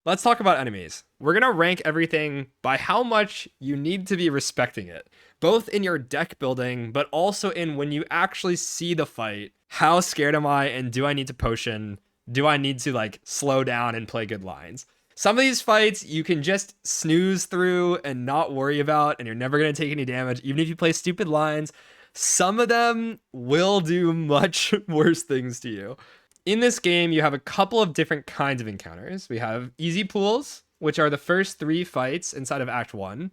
let's talk about enemies. We're going to rank everything by how much you need to be respecting it, both in your deck building, but also in when you actually see the fight. How scared am I, and do I need to potion? Do I need to like slow down and play good lines? Some of these fights you can just snooze through and not worry about, and you're never going to take any damage, even if you play stupid lines. Some of them will do much worse things to you. In this game, you have a couple of different kinds of encounters. We have easy pools, which are the first 3 fights inside of Act 1.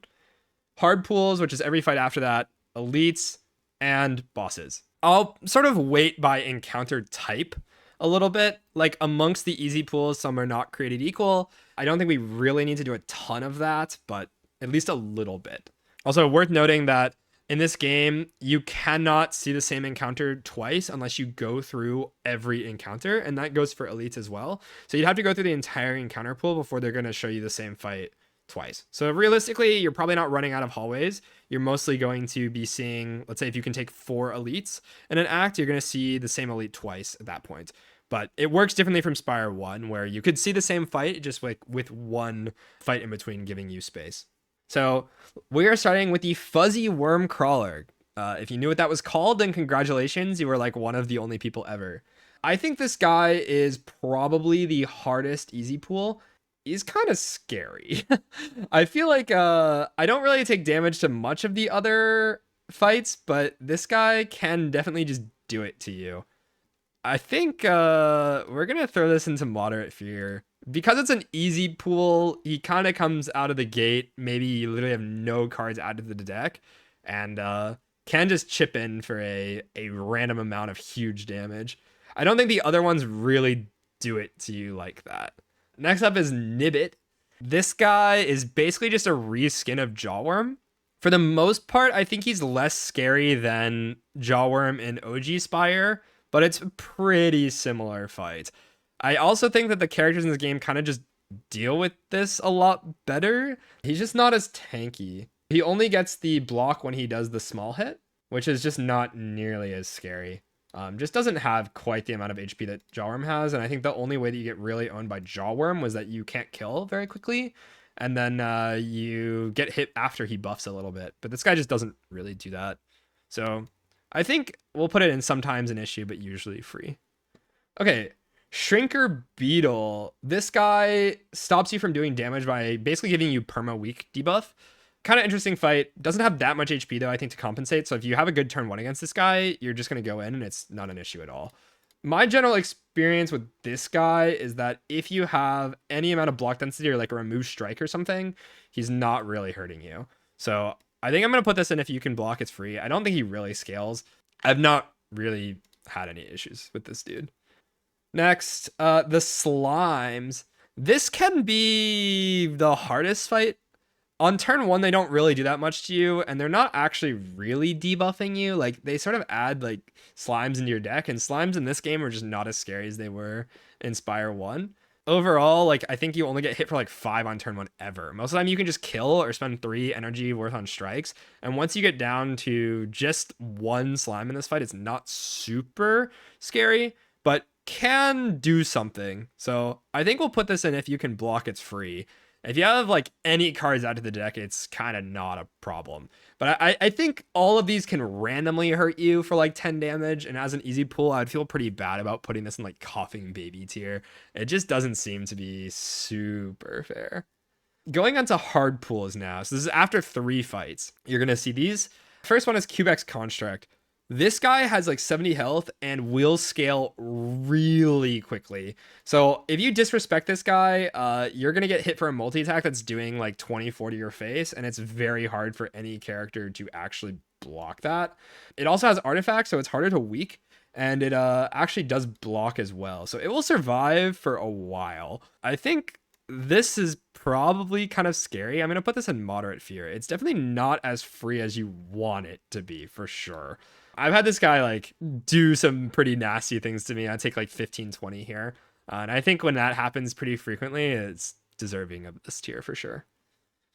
Hard pools, which is every fight after that. Elites, and bosses. I'll sort of weight by encounter type a little bit. Like amongst the easy pools, some are not created equal. I don't think we really need to do a ton of that, but at least a little bit. Also worth noting that in this game, you cannot see the same encounter twice unless you go through every encounter, and that goes for elites as well. So you'd have to go through the entire encounter pool before they're going to show you the same fight twice. So realistically, you're probably not running out of hallways. You're mostly going to be seeing, let's say if you can take 4 elites in an act, you're going to see the same elite twice at that point. But it works differently from Spire 1, where you could see the same fight, just like with one fight in between giving you space. So we are starting with the Fuzzy Worm Crawler. If you knew what that was called, then congratulations, you were like one of the only people ever. I think this guy is probably the hardest easy pool. He's kind of scary. I feel like I don't really take damage to much of the other fights, but this guy can definitely just do it to you. I think we're going to throw this into moderate fear. Because it's an easy pool, he kind of comes out of the gate. Maybe you literally have no cards added to the deck and can just chip in for a random amount of huge damage. I don't think the other ones really do it to you like that. Next up is Nibbit. This guy is basically just a reskin of Jawworm. For the most part, I think he's less scary than Jawworm in OG Spire, but it's a pretty similar fight. I also think that the characters in this game kind of just deal with this a lot better. He's just not as tanky. He only gets the block when he does the small hit, which is just not nearly as scary. Just doesn't have quite the amount of HP that Jawworm has, and I think the only way that you get really owned by Jawworm was that you can't kill very quickly, and then you get hit after he buffs a little bit. But this guy just doesn't really do that. So I think we'll put it in sometimes an issue, but usually free. Okay. Shrinker Beetle. This guy stops you from doing damage by basically giving you perma weak debuff. Kind of interesting fight. Doesn't have that much HP though, I think, to compensate. So if you have a good turn 1 against this guy, you're just going to go in and it's not an issue at all. My general experience with this guy is that if you have any amount of block density or like a remove strike or something, he's not really hurting you. So I think I'm going to put this in if you can block, it's free. I don't think he really scales. I've not really had any issues with this dude. Next, the Slimes. This can be the hardest fight. On turn 1, they don't really do that much to you, and they're not actually really debuffing you. Like, they sort of add, like, Slimes into your deck, and Slimes in this game are just not as scary as they were in Spire 1. Overall, like, I think you only get hit for, like, 5 on turn 1 ever. Most of the time, you can just kill or spend 3 energy worth on strikes, and once you get down to just 1 Slime in this fight, it's not super scary, but can do something. So I think we'll put this in if you can block, it's free. If you have like any cards out of the deck, it's kind of not a problem. But I think all of these can randomly hurt you for like 10 damage. And as an easy pool, I'd feel pretty bad about putting this in like coughing baby tier. It just doesn't seem to be super fair. Going on to hard pools now. So this is after 3 fights. You're going to see these. First one is Cubex Construct. This guy has like 70 health and will scale really quickly. So if you disrespect this guy, you're going to get hit for a multi-attack that's doing like 20-40 your face, and it's very hard for any character to actually block that. It also has artifacts, so it's harder to weak, and it actually does block as well. So it will survive for a while. I think this is probably kind of scary. I'm going to put this in moderate fear. It's definitely not as free as you want it to be, for sure. I've had this guy like do some pretty nasty things to me. I take like 15-20 here. And I think when that happens pretty frequently, it's deserving of this tier for sure.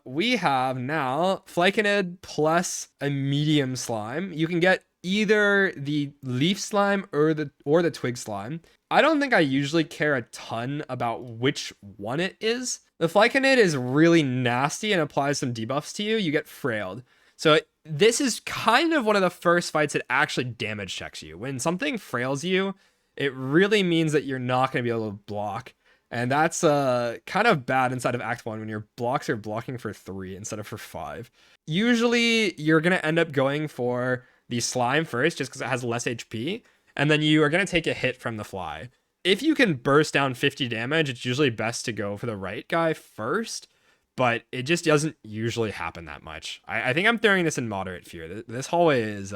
We have now Flycanid plus a medium slime. You can get either the leaf slime or the twig slime. I don't think I usually care a ton about which one it is. The Flyconid is really nasty and applies some debuffs to you. You get frailed. So this is kind of one of the first fights that actually damage checks you. When something frails you, it really means that you're not going to be able to block. And that's kind of bad inside of Act 1 when your blocks are blocking for 3 instead of for 5. Usually, you're going to end up going for the slime first just because it has less HP. And then you are going to take a hit from the fly. If you can burst down 50 damage, it's usually best to go for the right guy first. But it just doesn't usually happen that much. I think I'm throwing this in moderate fear. This hallway is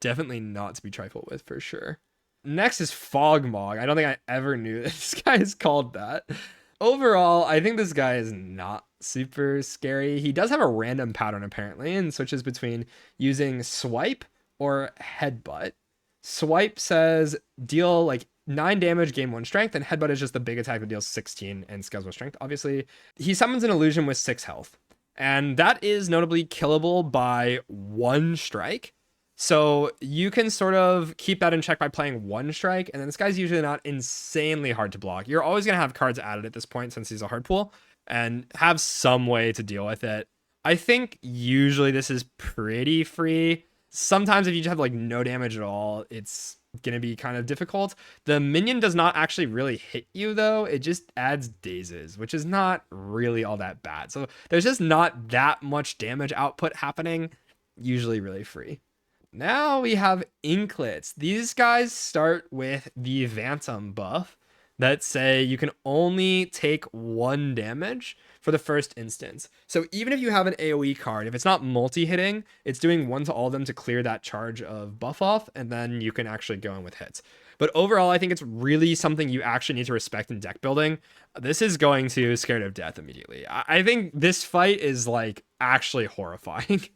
definitely not to be trifled with for sure. Next is Fogmog. I don't think I ever knew this guy is called that. Overall, I think this guy is not super scary. He does have a random pattern apparently and switches between using Swipe or Headbutt. Swipe says deal like 9 damage, gain 1 strength, and Headbutt is just the big attack that deals 16 and scales with strength, obviously. He summons an illusion with 6 health, and that is notably killable by 1 strike. So you can sort of keep that in check by playing 1 strike, and then this guy's usually not insanely hard to block. You're always going to have cards added at this point since he's a hard pool, and have some way to deal with it. I think usually this is pretty free. Sometimes if you just have like no damage at all, it's going to be kind of difficult. The minion does not actually really hit you though. It just adds dazes, which is not really all that bad. So there's just not that much damage output happening. Usually really free. Now we have Inklets. These guys start with the Phantom buff that say you can only take 1 damage for the first instance. So even if you have an AoE card, if it's not multi-hitting, it's doing 1 to all of them to clear that charge of buff off, and then you can actually go in with hits. But overall, I think it's really something you actually need to respect in deck building. This is going to Scared of Death immediately. I think this fight is like actually horrifying.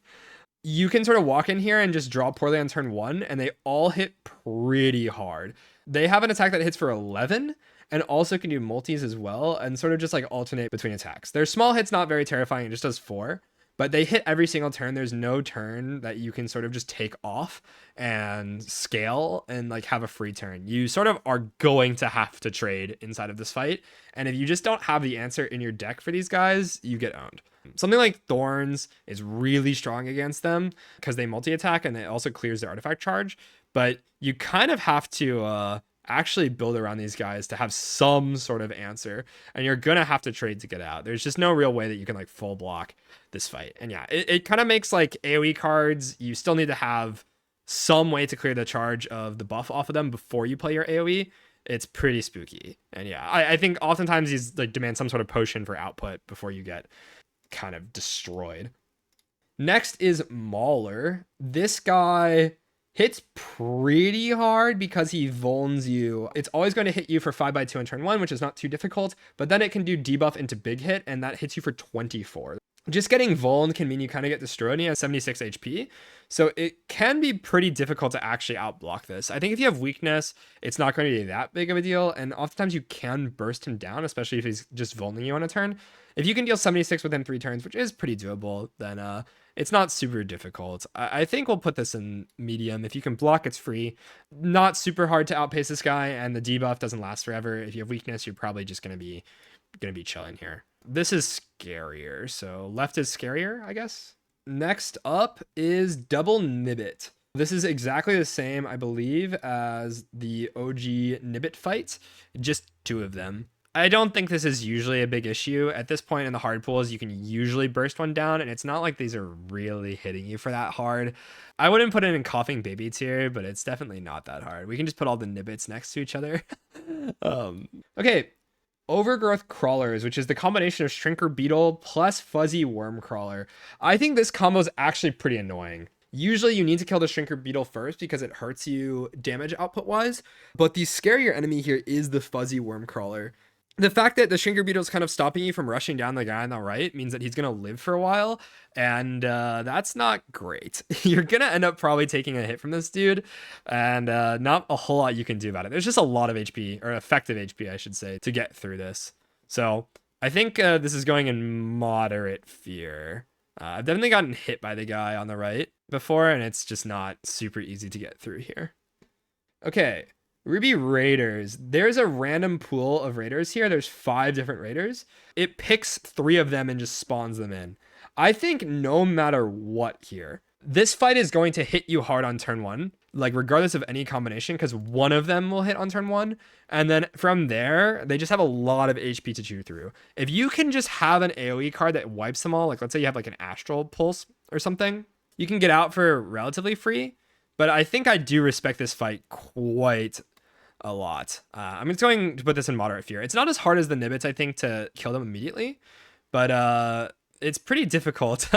You can sort of walk in here and just draw poorly on turn 1, and they all hit pretty hard. They have an attack that hits for 11, and also can do multis as well, and sort of just like alternate between attacks. Their small hit's not very terrifying, it just does 4, but they hit every single turn. There's no turn that you can sort of just take off and scale and like have a free turn. You sort of are going to have to trade inside of this fight, and if you just don't have the answer in your deck for these guys, you get owned. Something like Thorns is really strong against them because they multi-attack and it also clears their artifact charge, but you kind of have to actually build around these guys to have some sort of answer, and you're gonna have to trade to get out. There's just no real way that you can like full block this fight. And yeah, it kind of makes like AoE cards, you still need to have some way to clear the charge of the buff off of them before you play your AoE. It's pretty spooky. And yeah, I think oftentimes these like demand some sort of potion for output before you get kind of destroyed. Next is Mauler. This guy hits pretty hard because he vulns you. It's always going to hit you for 5x2 on turn 1, which is not too difficult, but then it can do debuff into big hit, and that hits you for 24. Just getting vulned can mean you kind of get destroyed, and he has 76 HP. So it can be pretty difficult to actually outblock this. I think if you have weakness, it's not going to be that big of a deal, and oftentimes you can burst him down, especially if he's just vulning you on a turn. If you can deal 76 within 3 turns, which is pretty doable, then it's not super difficult. I think we'll put this in medium. If you can block, it's free. Not super hard to outpace this guy, and the debuff doesn't last forever. If you have weakness, you're probably just gonna be chilling here. This is scarier, so left is scarier, I guess. Next up is Double Nibbit. This is exactly the same, I believe, as the OG Nibbit fight, just 2 of them. I don't think this is usually a big issue. At this point in the hard pools, you can usually burst one down, and it's not like these are really hitting you for that hard. I wouldn't put it in Coughing Baby tier, but it's definitely not that hard. We can just put all the Nibbits next to each other. Okay, Overgrowth Crawlers, which is the combination of Shrinker Beetle plus Fuzzy Worm Crawler. I think this combo is actually pretty annoying. Usually you need to kill the Shrinker Beetle first because it hurts you damage output wise, but the scarier enemy here is the Fuzzy Worm Crawler. The fact that the Shrinker Beetle is kind of stopping you from rushing down the guy on the right means that he's going to live for a while, and that's not great. You're going to end up probably taking a hit from this dude, and not a whole lot you can do about it. There's just a lot of HP, or effective HP, I should say, to get through this. So I think this is going in moderate fear. I've definitely gotten hit by the guy on the right before, and it's just not super easy to get through here. Okay. Ruby Raiders. There's a random pool of raiders here. There's 5 different raiders. It picks 3 of them and just spawns them in. I think no matter what here, this fight is going to hit you hard on turn 1, like regardless of any combination, because one of them will hit on turn 1. And then from there, they just have a lot of HP to chew through. If you can just have an AoE card that wipes them all, like let's say you have like an Astral Pulse or something, you can get out for relatively free. But I think I do respect this fight quite a lot. I'm just going to put this in moderate fear. It's not as hard as the Nibbits, I think, to kill them immediately, but it's pretty difficult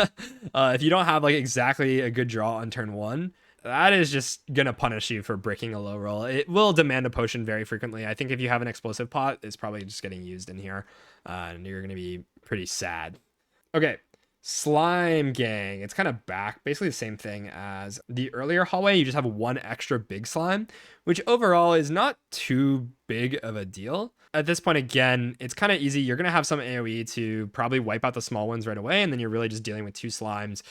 if you don't have like exactly a good draw on turn 1. That is just gonna punish you for breaking a low roll. It will demand a potion very frequently. I think if you have an explosive pot, it's probably just getting used in here, and you're gonna be pretty sad. Okay, Slime Gang. It's kind of back, basically the same thing as the earlier hallway. You just have one extra big slime, which overall is not too big of a deal. At this point, again, it's kind of easy. You're gonna have some AoE to probably wipe out the small ones right away, and then you're really just dealing with 2 slimes.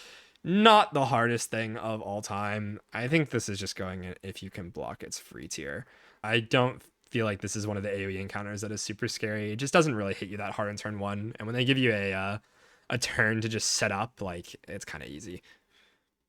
Not the hardest thing of all time. I think this is just going in if you can block its free tier. I don't feel like this is one of the AoE encounters that is super scary. It just doesn't really hit you that hard in turn 1. And when they give you a turn to just set up, like, it's kind of easy.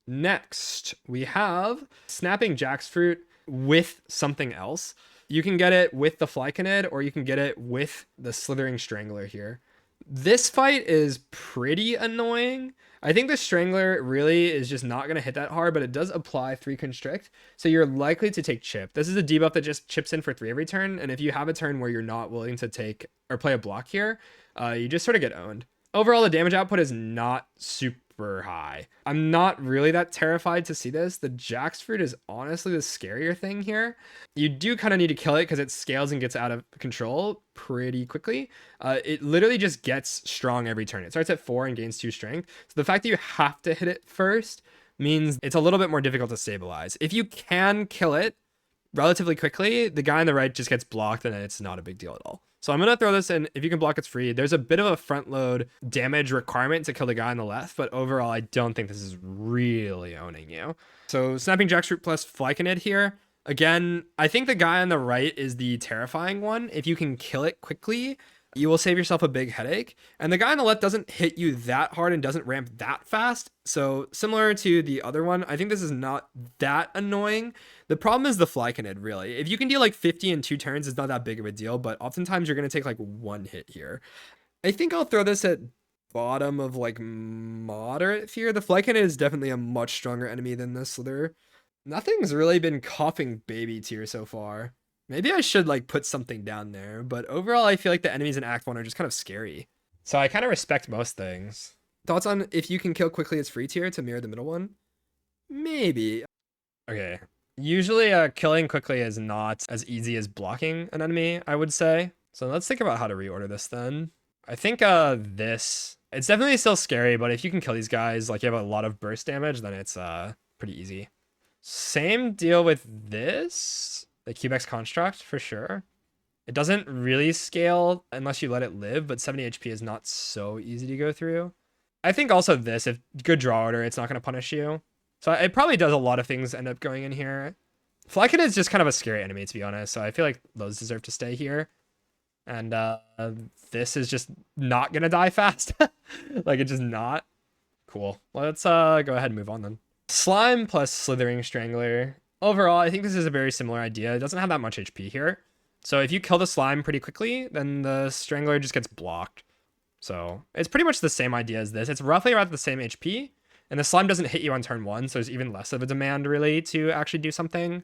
Next, we have Snapping Jackfruit with something else. You can get it with the Flyconid, or you can get it with the Slithering Strangler here. This fight is pretty annoying. I think the Strangler really is just not going to hit that hard, but it does apply 3 Constrict, so you're likely to take Chip. This is a debuff that just chips in for 3 every turn, and if you have a turn where you're not willing to take or play a block here, you just sort of get owned. Overall, the damage output is not super high. I'm not really that terrified to see this. The Jackfruit is honestly the scarier thing here. You do kind of need to kill it because it scales and gets out of control pretty quickly. It literally just gets strong every turn. It starts at 4 and gains 2 strength. So the fact that you have to hit it first means it's a little bit more difficult to stabilize. If you can kill it relatively quickly, the guy on the right just gets blocked and it's not a big deal at all. So I'm going to throw this in. If you can block, it's free. There's a bit of a front load damage requirement to kill the guy on the left, but overall, I don't think this is really owning you. So Snapping Jackfruit plus Flyconid here. Again, I think the guy on the right is the terrifying one. If you can kill it quickly, you will save yourself a big headache. And the guy on the left doesn't hit you that hard and doesn't ramp that fast. So similar to the other one, I think this is not that annoying. The problem is the Flyconid, really. If you can deal like 50 in 2 turns, it's not that big of a deal, but oftentimes you're going to take like 1 hit here. I think I'll throw this at bottom of like moderate fear. The Flyconid is definitely a much stronger enemy than the Slither. Nothing's really been coughing baby tier so far. Maybe I should like put something down there, but overall I feel like the enemies in Act 1 are just kind of scary. So I kind of respect most things. Thoughts on if you can kill quickly as free tier to mirror the middle one? Maybe. Okay. Usually killing quickly is not as easy as blocking an enemy, I would say. So let's think about how to reorder this then. I think it's definitely still scary, but if you can kill these guys, like you have a lot of burst damage, then it's pretty easy. Same deal with this. The Cubex Construct, for sure. It doesn't really scale unless you let it live, but 70 HP is not so easy to go through. I think also this, if good draw order, it's not going to punish you. So it probably does a lot of things end up going in here. Flyconid is just kind of a scary enemy, to be honest, so I feel like those deserve to stay here. And this is just not going to die fast. Like, it's just not. Cool. Let's go ahead and move on then. Slime plus Slithering Strangler. Overall, I think this is a very similar idea. It doesn't have that much HP here. So if you kill the slime pretty quickly, then the Strangler just gets blocked. So it's pretty much the same idea as this. It's roughly around the same HP, and the slime doesn't hit you on turn 1, so there's even less of a demand, really, to actually do something.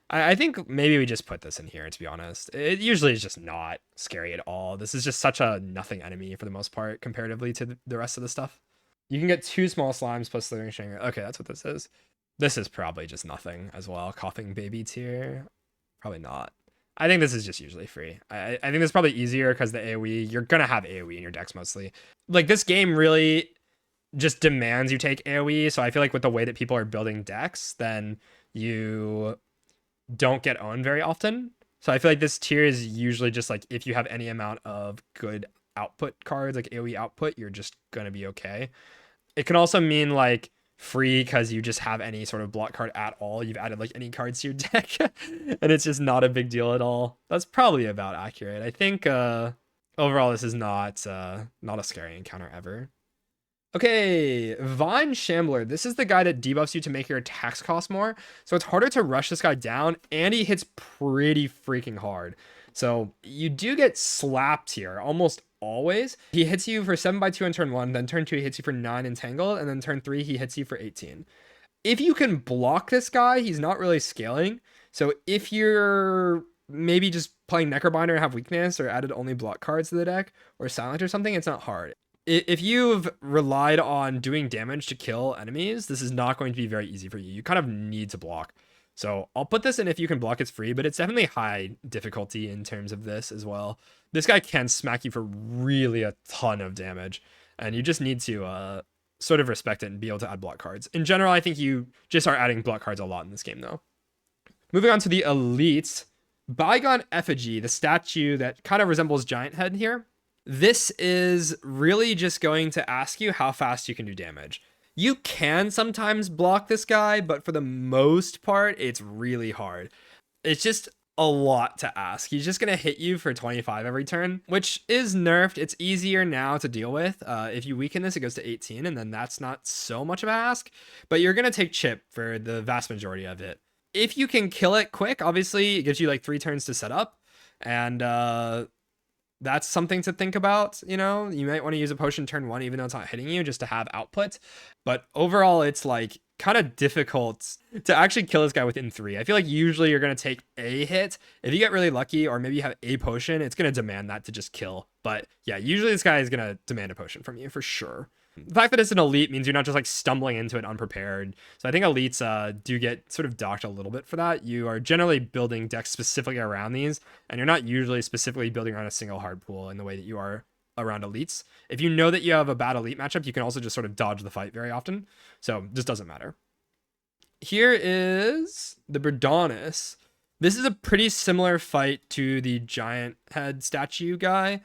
I think maybe we just put this in here, to be honest. It usually is just not scary at all. This is just such a nothing enemy for the most part, comparatively to the rest of the stuff. You can get 2 small slimes plus Slithering Strangler. Okay, that's what this is. This is probably just nothing as well. Coughing baby tier. Probably not. I think this is just usually free. I think this is probably easier because the AoE, you're going to have AoE in your decks mostly. Like, this game really just demands you take AoE. So I feel like with the way that people are building decks, then you don't get owned very often. So I feel like this tier is usually just like if you have any amount of good output cards, like AoE output, you're just going to be okay. It can also mean like free because you just have any sort of block card at all. You've added like any cards to your deck and it's just not a big deal at all. That's probably about accurate. I think overall this is not a scary encounter ever. Okay, Vine Shambler. This is the guy that debuffs you to make your attacks cost more. So it's harder to rush this guy down, and he hits pretty freaking hard. So you do get slapped here almost always. He hits you for 7x2 in turn 1, then turn 2 he hits you for 9 entangled, and then turn 3 he hits you for 18. If you can block this guy, he's not really scaling. So if you're maybe just playing Necrobinder and have weakness or added only block cards to the deck or silent or something, it's not hard. If you've relied on doing damage to kill enemies, this is not going to be very easy for you. You kind of need to block. So I'll put this in if you can block, it's free, but it's definitely high difficulty in terms of this as well. This guy can smack you for really a ton of damage, and you just need to sort of respect it and be able to add block cards. In general, I think you just are adding block cards a lot in this game, though. Moving on to the Elites. Bygone Effigy, the statue that kind of resembles Giant Head here. This is really just going to ask you how fast you can do damage. You can sometimes block this guy, but for the most part, it's really hard. It's just a lot to ask. He's just going to hit you for 25 every turn, which is nerfed. It's easier now to deal with. If you weaken this, it goes to 18, and then that's not so much of an ask, but you're going to take chip for the vast majority of it. If you can kill it quick, obviously, it gives you like 3 turns to set up, and that's something to think about. You know, you might want to use a potion turn 1 even though it's not hitting you, just to have output. But overall, it's like kind of difficult to actually kill this guy within 3. I feel like usually you're going to take a hit. If you get really lucky, or maybe you have a potion, it's going to demand that to just kill. But yeah, usually this guy is going to demand a potion from you for sure. The fact that it's an elite means you're not just like stumbling into it unprepared. So I think elites do get sort of docked a little bit for that. You are generally building decks specifically around these, and you're not usually specifically building around a single hard pool in the way that you are around elites. If you know that you have a bad elite matchup, you can also just sort of dodge the fight very often. So this doesn't matter. Here is the Berdonis. This is a pretty similar fight to the Giant Head statue guy.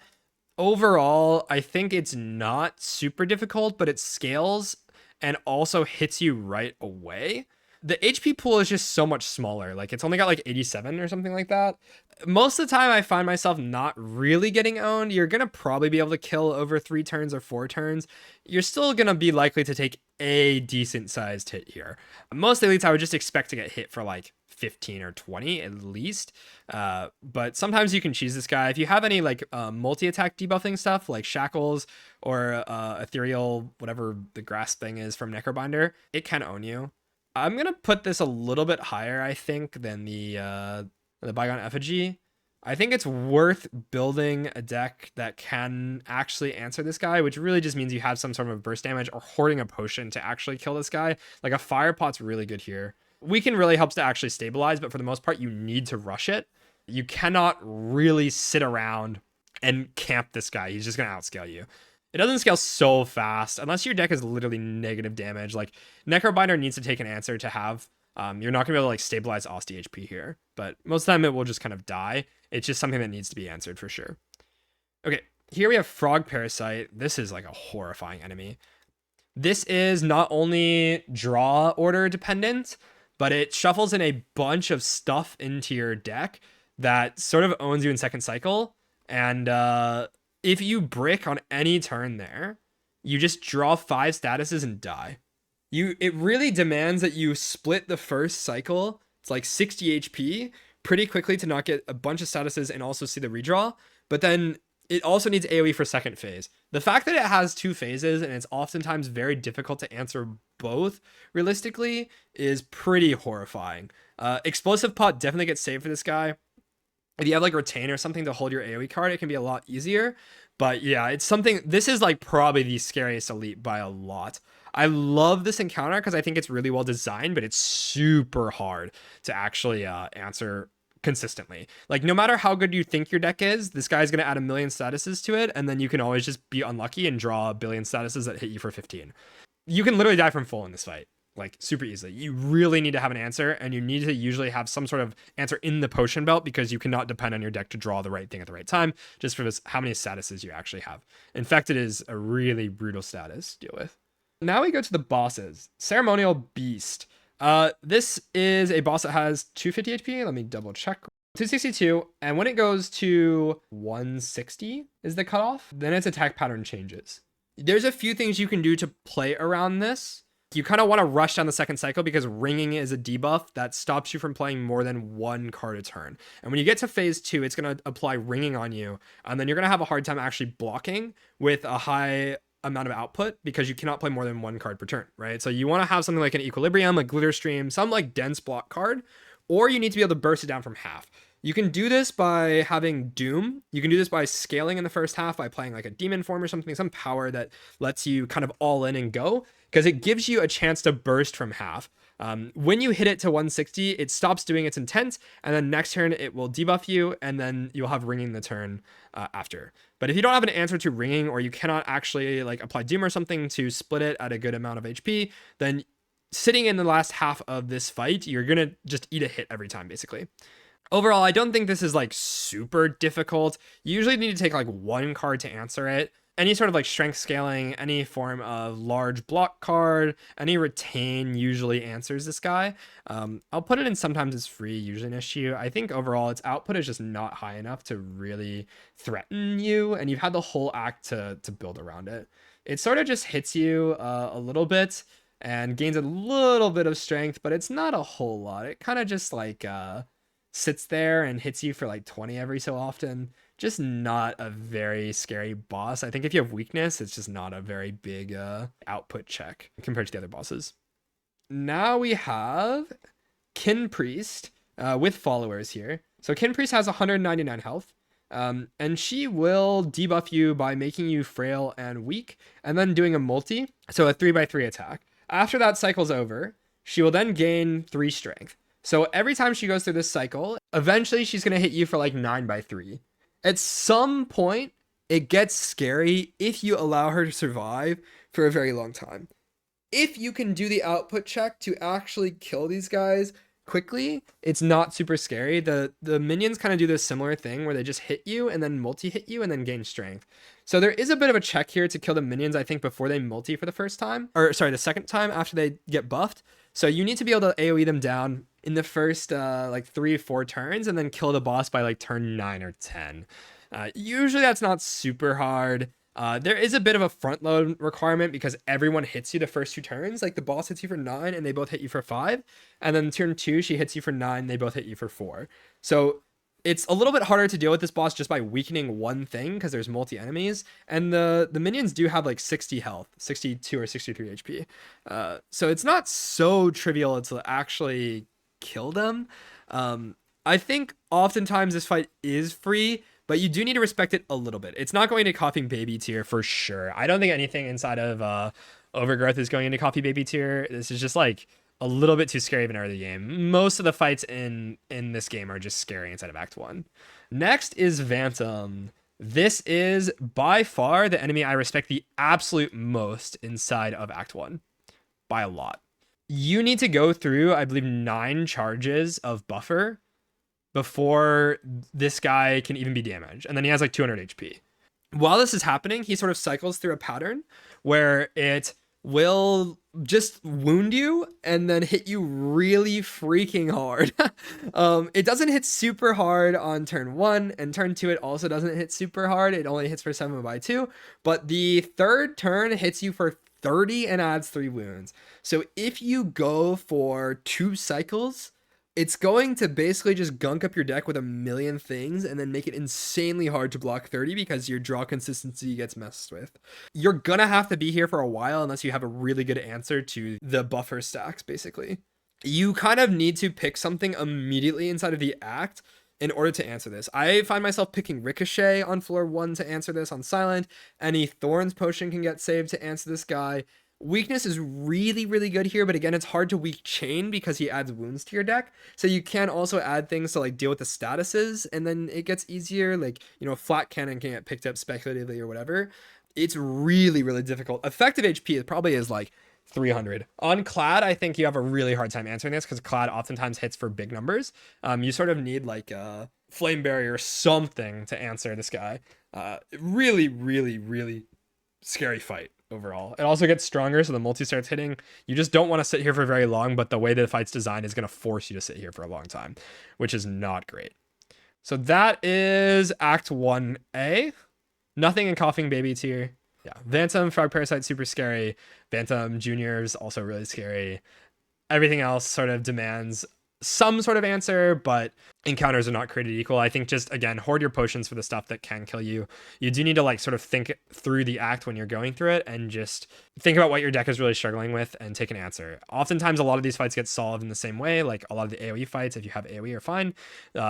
Overall, I think it's not super difficult, but it scales and also hits you right away. The HP pool is just so much smaller. Like, it's only got like 87 or something like that. Most of the time, I find myself not really getting owned. You're going to probably be able to kill over 3 turns or 4 turns. You're still going to be likely to take a decent sized hit here. Most elites, I would just expect to get hit for like 15 or 20 at least. But sometimes you can cheese this guy. If you have any like multi-attack debuffing stuff like Shackles or Ethereal, whatever the grasp thing is from Necrobinder, it can own you. I'm going to put this a little bit higher, I think, than the Bygone Effigy. I think it's worth building a deck that can actually answer this guy, which really just means you have some sort of burst damage or hoarding a potion to actually kill this guy. Like a Fire Pot's really good here. Weaken really helps to actually stabilize, but for the most part, you need to rush it. You cannot really sit around and camp this guy. He's just going to outscale you. It doesn't scale so fast unless your deck is literally negative damage. Like Necrobinder needs to take an answer to have. You're not going to be able to like stabilize Osti HP here, but most of the time it will just kind of die. It's just something that needs to be answered for sure. Okay, here we have Frog Parasite. This is like a horrifying enemy. This is not only draw order dependent, but it shuffles in a bunch of stuff into your deck that sort of owns you in second cycle. And if you brick on any turn there, you just draw 5 statuses and die. It really demands that you split the first cycle. It's like 60 HP pretty quickly to not get a bunch of statuses and also see the redraw. But then it also needs AoE for second phase. The fact that it has 2 phases and it's oftentimes very difficult to answer both realistically is pretty horrifying. Explosive Pot definitely gets saved for this guy. If you have like Retain or something to hold your AoE card, it can be a lot easier. But yeah, it's something, this is like probably the scariest elite by a lot. I love this encounter because I think it's really well designed, but it's super hard to actually answer consistently. Like no matter how good you think your deck is, this guy's going to add 1 million statuses to it, and then you can always just be unlucky and draw 1 billion statuses that hit you for 15. You can literally die from full in this fight, like super easily. You really need to have an answer, and you need to usually have some sort of answer in the potion belt because you cannot depend on your deck to draw the right thing at the right time, just for this, how many statuses you actually have. Infected is a really brutal status to deal with. Now we go to the bosses. Ceremonial Beast. This is a boss that has 250 HP. Let me double check. 262, and when it goes to 160 is the cutoff, then its attack pattern changes. There's a few things you can do to play around this. You kind of want to rush down the second cycle because ringing is a debuff that stops you from playing more than one card a turn. And when you get to phase 2, it's going to apply ringing on you, and then you're going to have a hard time actually blocking with a high amount of output because you cannot play more than one card per turn, right? So you want to have something like an Equilibrium, a Glitter Stream, some like dense block card, or you need to be able to burst it down from half. You can do this by having Doom. You can do this by scaling in the first half by playing like a demon form or something, some power that lets you kind of all in and go, because it gives you a chance to burst from half. When you hit it to 160, it stops doing its intent, and then next turn it will debuff you, and then you'll have ringing the turn after. But if you don't have an answer to ringing, or you cannot actually like apply Doom or something to split it at a good amount of HP, then sitting in the last half of this fight, you're gonna just eat a hit every time, basically. Overall, I don't think this is like super difficult. You usually need to take like one card to answer it. Any sort of like strength scaling, any form of large block card, any retain usually answers this guy. I'll put it in sometimes it's free, usually an issue. I think overall its output is just not high enough to really threaten you, and you've had the whole act to build around it. It sort of just hits you a little bit and gains a little bit of strength, but it's not a whole lot. It kind of just like sits there and hits you for like 20 every so often. Just not a very scary boss. I think if you have weakness, it's just not a very big output check compared to the other bosses. Now we have Kin Priest with followers here. So Kin Priest has 199 health. And she will debuff you by making you frail and weak, and then doing a multi, so a 3x3 attack. After that cycle's over, she will then gain 3 strength. So every time she goes through this cycle, eventually she's going to hit you for like 9x3. At some point, it gets scary if you allow her to survive for a very long time. If you can do the output check to actually kill these guys quickly, it's not super scary. The minions kind of do this similar thing where they just hit you and then multi-hit you and then gain strength. So there is a bit of a check here to kill the minions, I think, before they multi for the first time. Or sorry, the second time after they get buffed. So you need to be able to AoE them down in the first like 3-4 turns and then kill the boss by like turn 9 or 10. Usually that's not super hard. There is a bit of a front load requirement because everyone hits you the first 2 turns. Like the boss hits you for 9 and they both hit you for 5. And then turn 2, she hits you for 9, they both hit you for 4. So it's a little bit harder to deal with this boss just by weakening one thing because there's multi enemies. And the minions do have like 60 health, 62 or 63 HP. So it's not so trivial to actually kill them. I think oftentimes this fight is free, but you do need to respect it a little bit. It's not going to coffee baby tier for sure. I don't think anything inside of Overgrowth is going into coffee baby tier. This is just like a little bit too scary of an early game. Most of the fights in this game are just scary inside of Act 1. Next is Phantom. This is by far the enemy I respect the absolute most inside of Act 1. By a lot. You need to go through, I believe, 9 charges of buffer before this guy can even be damaged. And then he has like 200 HP. While this is happening, he sort of cycles through a pattern where it will just wound you and then hit you really freaking hard. It doesn't hit super hard on turn 1, and turn 2 it also doesn't hit super hard. It only hits for 7x2, but the third turn hits you for 30 and adds 3 wounds. So if you go for 2 cycles, it's going to basically just gunk up your deck with a million things and then make it insanely hard to block 30 because your draw consistency gets messed with. You're gonna have to be here for a while unless you have a really good answer to the buffer stacks, basically. You kind of need to pick something immediately inside of the act in order to answer this. I find myself picking Ricochet on floor 1 to answer this on Silent. Any Thorns potion can get saved to answer this guy. Weakness is really, really good here, but again, it's hard to weak chain because he adds wounds to your deck. So you can also add things to like deal with the statuses, and then it gets easier. Like, you know, Flat Cannon can get picked up speculatively or whatever. It's really, really difficult. Effective HP probably is like 300. On Clad, I think you have a really hard time answering this because Clad oftentimes hits for big numbers. You sort of need like a Flame Barrier or something to answer this guy. Really, really, really scary fight overall. It also gets stronger, so the multi starts hitting. You just don't want to sit here for very long, but the way the fight's designed is going to force you to sit here for a long time, which is not great. So that is Act 1A. Nothing in Coughing Baby tier. Yeah, Phantom, Frog Parasite, super scary. Phantom Juniors, also really scary. Everything else sort of demands some sort of answer, but encounters are not created equal. I think just, again, hoard your potions for the stuff that can kill you. You do need to like sort of think through the act when you're going through it and just think about what your deck is really struggling with and take an answer. Oftentimes, a lot of these fights get solved in the same way, like a lot of the AoE fights, if you have AoE, are fine.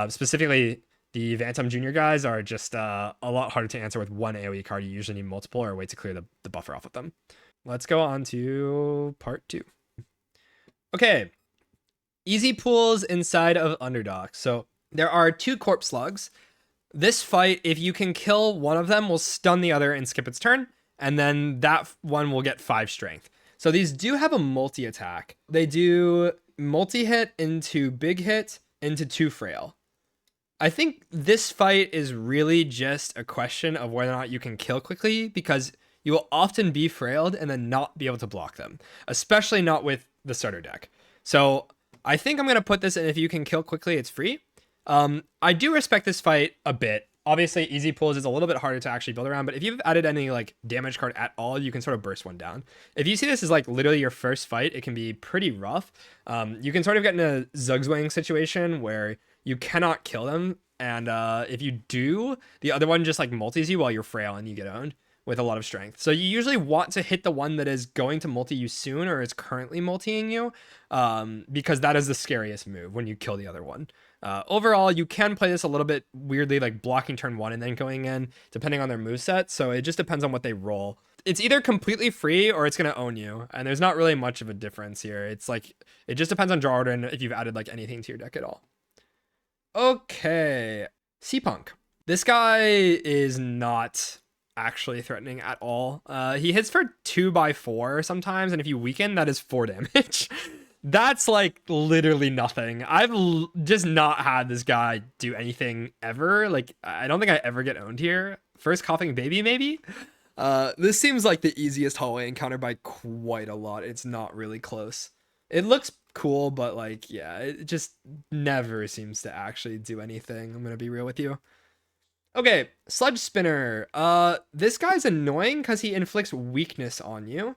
Specifically, the Phantom Junior guys are just a lot harder to answer with one AoE card. You usually need multiple or a way to clear the buffer off of them. Let's go on to part 2. Okay. Easy pools inside of Underdocks. So there are 2 corpse slugs. This fight, if you can kill one of them, will stun the other and skip its turn. And then that one will get 5 strength. So these do have a multi-attack. They do multi-hit into big hit into 2 frail. I think this fight is really just a question of whether or not you can kill quickly, because you will often be frailed and then not be able to block them, especially not with the starter deck. So I think I'm going to put this in if you can kill quickly, it's free. I do respect this fight a bit. Obviously, easy pulls is a little bit harder to actually build around, but if you've added any like damage card at all, you can sort of burst one down. If you see this as like literally your first fight, it can be pretty rough. You can sort of get in a Zugzwang situation where you cannot kill them, and if you do, the other one just like multis you while you're frail and you get owned with a lot of strength. So you usually want to hit the one that is going to multi you soon or is currently multiing you, because that is the scariest move when you kill the other one. Overall, you can play this a little bit weirdly, like blocking turn 1 and then going in, depending on their moveset. So it just depends on what they roll. It's either completely free or it's going to own you. And there's not really much of a difference here. It's like, it just depends on draw order and if you've added like anything to your deck at all. Okay. Sea-Punk. This guy is not actually threatening at all. He hits for 2x4 sometimes, and if you weaken, that is 4 damage. That's like literally nothing. I've just not had this guy do anything ever. Like, I don't think I ever get owned here. First Coughing Baby, maybe? This seems like the easiest hallway encounter by quite a lot. It's not really close. It looks cool, but like, yeah, it just never seems to actually do anything. I'm gonna be real with you. Okay, Sludge Spinner. This guy's annoying because he inflicts weakness on you.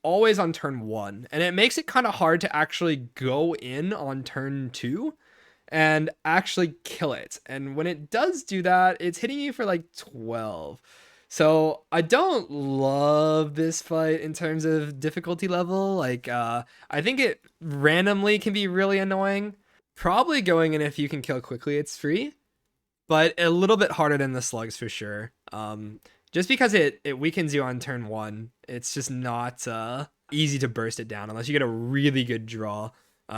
Always on turn 1, and it makes it kind of hard to actually go in on turn 2 and actually kill it. And when it does do that, it's hitting you for like 12. So I don't love this fight in terms of difficulty level. Like, I think it randomly can be really annoying. Probably going in if you can kill quickly, it's free, but a little bit harder than the slugs for sure. Just because it weakens you on turn 1, it's just not easy to burst it down unless you get a really good draw.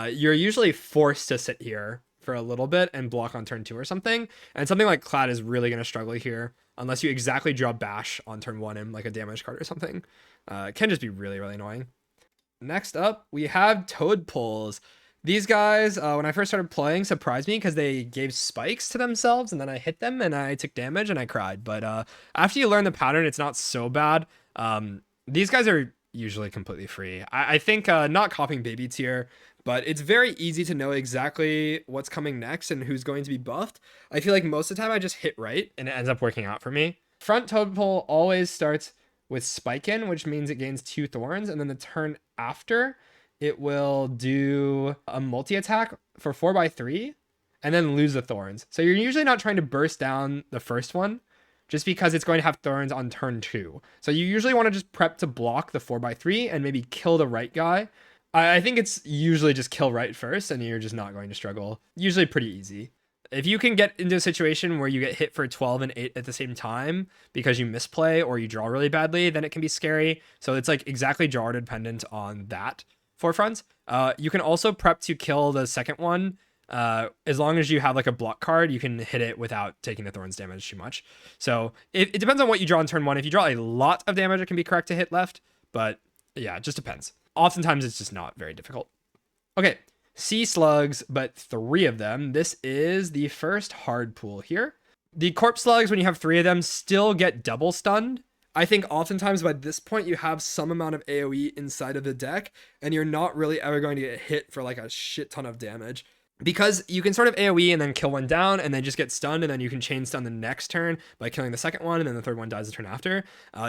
You're usually forced to sit here for a little bit and block on turn 2 or something. And something like Clad is really going to struggle here unless you exactly draw Bash on turn 1 and like a damage card or something. It can just be really, really annoying. Next up, we have Toad Pulls. These guys, when I first started playing, surprised me because they gave spikes to themselves, and then I hit them and I took damage and I cried. But after you learn the pattern, it's not so bad. These guys are usually completely free. I think not Coughing Baby tier, but it's very easy to know exactly what's coming next and who's going to be buffed. I feel like most of the time I just hit right and it ends up working out for me. Front Toad Pull always starts with Spike in, which means it gains 2 thorns, and then the turn after, it will do a multi-attack for 4x3 and then lose the thorns. So you're usually not trying to burst down the first one just because it's going to have thorns on turn 2. So you usually want to just prep to block the 4x3 and maybe kill the right guy. I think it's usually just kill right first and you're just not going to struggle. Usually pretty easy. If you can get into a situation where you get hit for 12 and 8 at the same time because you misplay or you draw really badly, then it can be scary. So it's like exactly draw dependent on that. Forefronts. You can also prep to kill the second one. As long as you have like a block card, you can hit it without taking the thorns damage too much. So it depends on what you draw on turn 1. If you draw a lot of damage, it can be correct to hit left, but yeah, it just depends. Oftentimes it's just not very difficult. Okay, Sea Slugs, but 3 of them. This is the first hard pool here. The Corpse Slugs, when you have 3 of them, still get double stunned. I think oftentimes by this point you have some amount of AoE inside of the deck, and you're not really ever going to get hit for like a shit ton of damage. Because you can sort of AoE and then kill one down and then just get stunned, and then you can chain stun the next turn by killing the second one, and then the third one dies the turn after.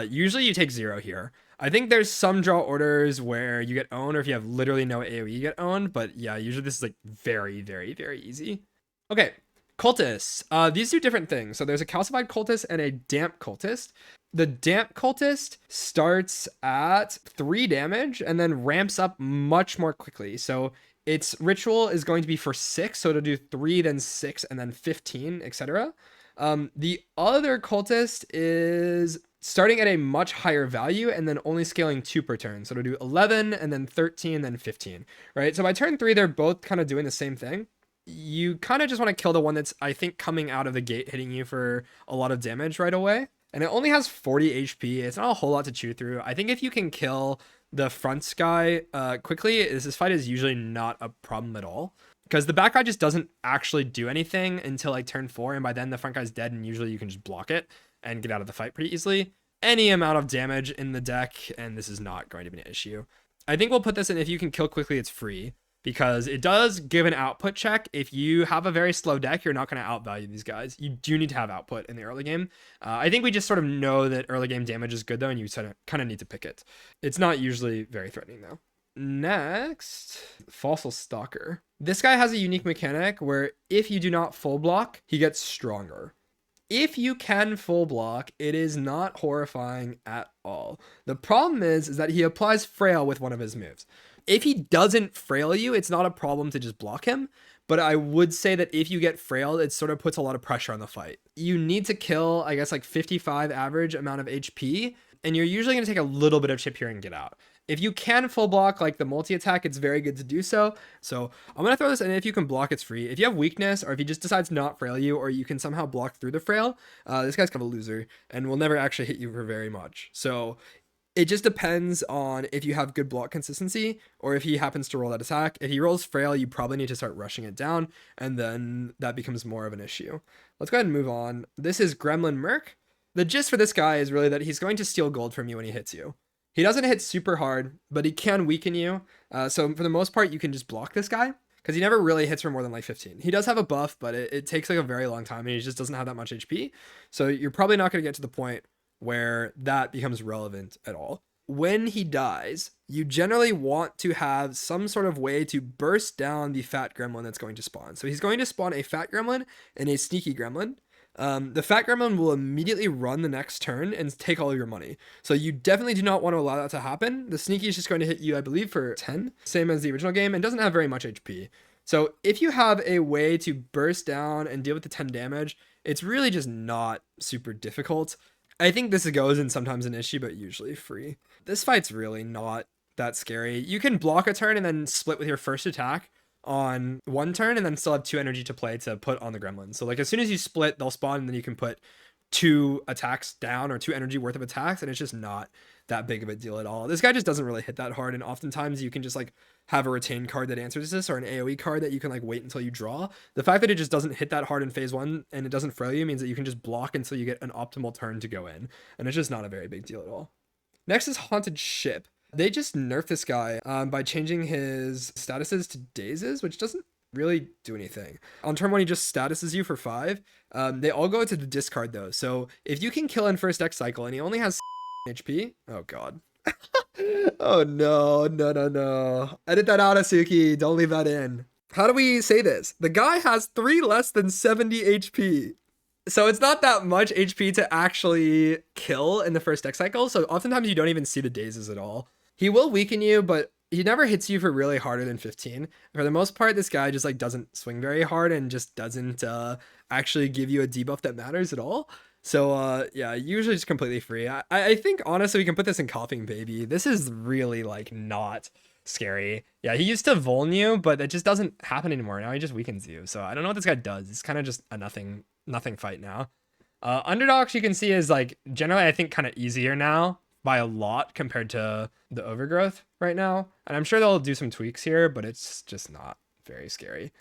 Usually you take 0 here. I think there's some draw orders where you get owned, or if you have literally no AoE, you get owned. But yeah, usually this is like very, very, very easy. Okay, cultists. These do different things. So there's a calcified cultist and a damp cultist. The damp cultist starts at 3 damage and then ramps up much more quickly. So its ritual is going to be for 6, so it'll do 3, then 6, and then 15, etc. The other cultist is starting at a much higher value and then only scaling 2 per turn. So it'll do 11, and then 13, then 15, right? So by turn 3, they're both kind of doing the same thing. You kind of just want to kill the one that's, I think, coming out of the gate hitting you for a lot of damage right away. And it only has 40 HP. It's not a whole lot to chew through. I think if you can kill the front guy quickly, this fight is usually not a problem at all. Because the back guy just doesn't actually do anything until like turn 4. And by then the front guy's dead, and usually you can just block it and get out of the fight pretty easily. Any amount of damage in the deck, and this is not going to be an issue. I think we'll put this in if you can kill quickly, it's free. Because it does give an output check. If you have a very slow deck, you're not going to outvalue these guys. You do need to have output in the early game. I think we just sort of know that early game damage is good though, and you sort of kind of need to pick it. It's not usually very threatening though. Next, Fossil Stalker. This guy has a unique mechanic where if you do not full block, he gets stronger. If you can full block, it is not horrifying at all. The problem is that he applies Frail with one of his moves. If he doesn't frail you, it's not a problem to just block him. But I would say that if you get frailed, it sort of puts a lot of pressure on the fight. You need to kill, I guess, like 55 average amount of HP, and you're usually going to take a little bit of chip here and get out. If you can full block like the multi-attack, it's very good to do so. So I'm going to throw this in. If you can block, it's free. If you have weakness, or if he just decides to not frail you, or you can somehow block through the frail, this guy's kind of a loser and will never actually hit you for very much. So it just depends on if you have good block consistency or if he happens to roll that attack. If he rolls frail, you probably need to start rushing it down, and then that becomes more of an issue. Let's go ahead and move on. This is Gremlin Merc. The gist for this guy is really that he's going to steal gold from you when he hits you. He doesn't hit super hard, but he can weaken you. So for the most part, you can just block this guy because he never really hits for more than like 15. He does have a buff, but it takes like a very long time, and he just doesn't have that much HP. So you're probably not going to get to the point where that becomes relevant at all. When he dies, you generally want to have some sort of way to burst down the fat gremlin that's going to spawn. So he's going to spawn a fat gremlin and a sneaky gremlin. The fat gremlin will immediately run the next turn and take all of your money. So you definitely do not want to allow that to happen. The sneaky is just going to hit you, I believe, for 10, same as the original game, and doesn't have very much HP. So if you have a way to burst down and deal with the 10 damage, it's really just not super difficult. I think this goes in sometimes an issue, but usually free. This fight's really not that scary. You can block a turn and then split with your first attack on one turn and then still have 2 energy to play to put on the gremlin. So like as soon as you split, they'll spawn, and then you can put 2 attacks down or 2 energy worth of attacks, and it's just not that big of a deal at all. This guy just doesn't really hit that hard, and oftentimes you can just like have a retain card that answers this, or an AoE card that you can like wait until you draw. The fact that it just doesn't hit that hard in phase 1 and it doesn't frail you means that you can just block until you get an optimal turn to go in, and it's just not a very big deal at all. Next is Haunted Ship. They just nerfed this guy by changing his statuses to dazes, which doesn't really do anything. On turn 1, he just statuses you for 5. They all go to the discard though, so if you can kill in first deck cycle and he only has HP, oh god. Oh no. Edit that out, Asuki. Don't leave that in. How do we say this? The guy has 3 less than 70 HP. So it's not that much HP to actually kill in the first deck cycle, so oftentimes you don't even see the dazes at all. He will weaken you, but he never hits you for really harder than 15. For the most part, this guy just like doesn't swing very hard and just doesn't actually give you a debuff that matters at all. So yeah, usually just completely free. I think honestly we can put this in Coughing Baby. This is really like not scary. Yeah, he used to vuln you, but it just doesn't happen anymore. Now he just weakens you. So I don't know what this guy does. It's kind of just a nothing fight now. Underdocks you can see is like generally I think kind of easier now by a lot compared to the Overgrowth right now. And I'm sure they'll do some tweaks here, but it's just not very scary.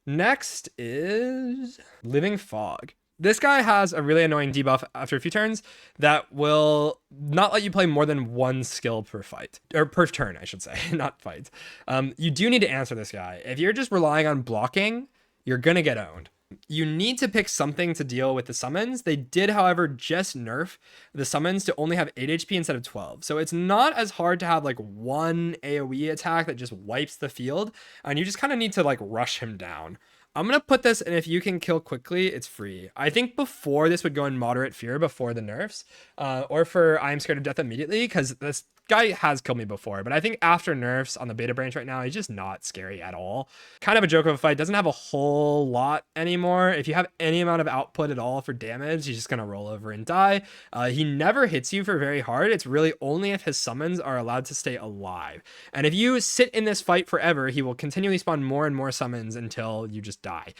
Next is Living Fog. This guy has a really annoying debuff after a few turns that will not let you play more than one skill per fight, or per turn, I should say, not fight. You do need to answer this guy. If you're just relying on blocking, you're going to get owned. You need to pick something to deal with the summons. They did, however, just nerf the summons to only have 8 HP instead of 12. So it's not as hard to have like one AoE attack that just wipes the field, and you just kind of need to like rush him down. I'm going to put this, and if you can kill quickly, it's free. I think before this would go in moderate fear before the nerfs, or for I'm scared of death immediately, because this guy has killed me before. But I think after nerfs on the beta branch right now, he's just not scary at all. Kind of a joke of a fight, doesn't have a whole lot anymore. If you have any amount of output at all for damage, he's just going to roll over and die. He never hits you for very hard. It's really only if his summons are allowed to stay alive. And if you sit in this fight forever, he will continually spawn more and more summons until you just die.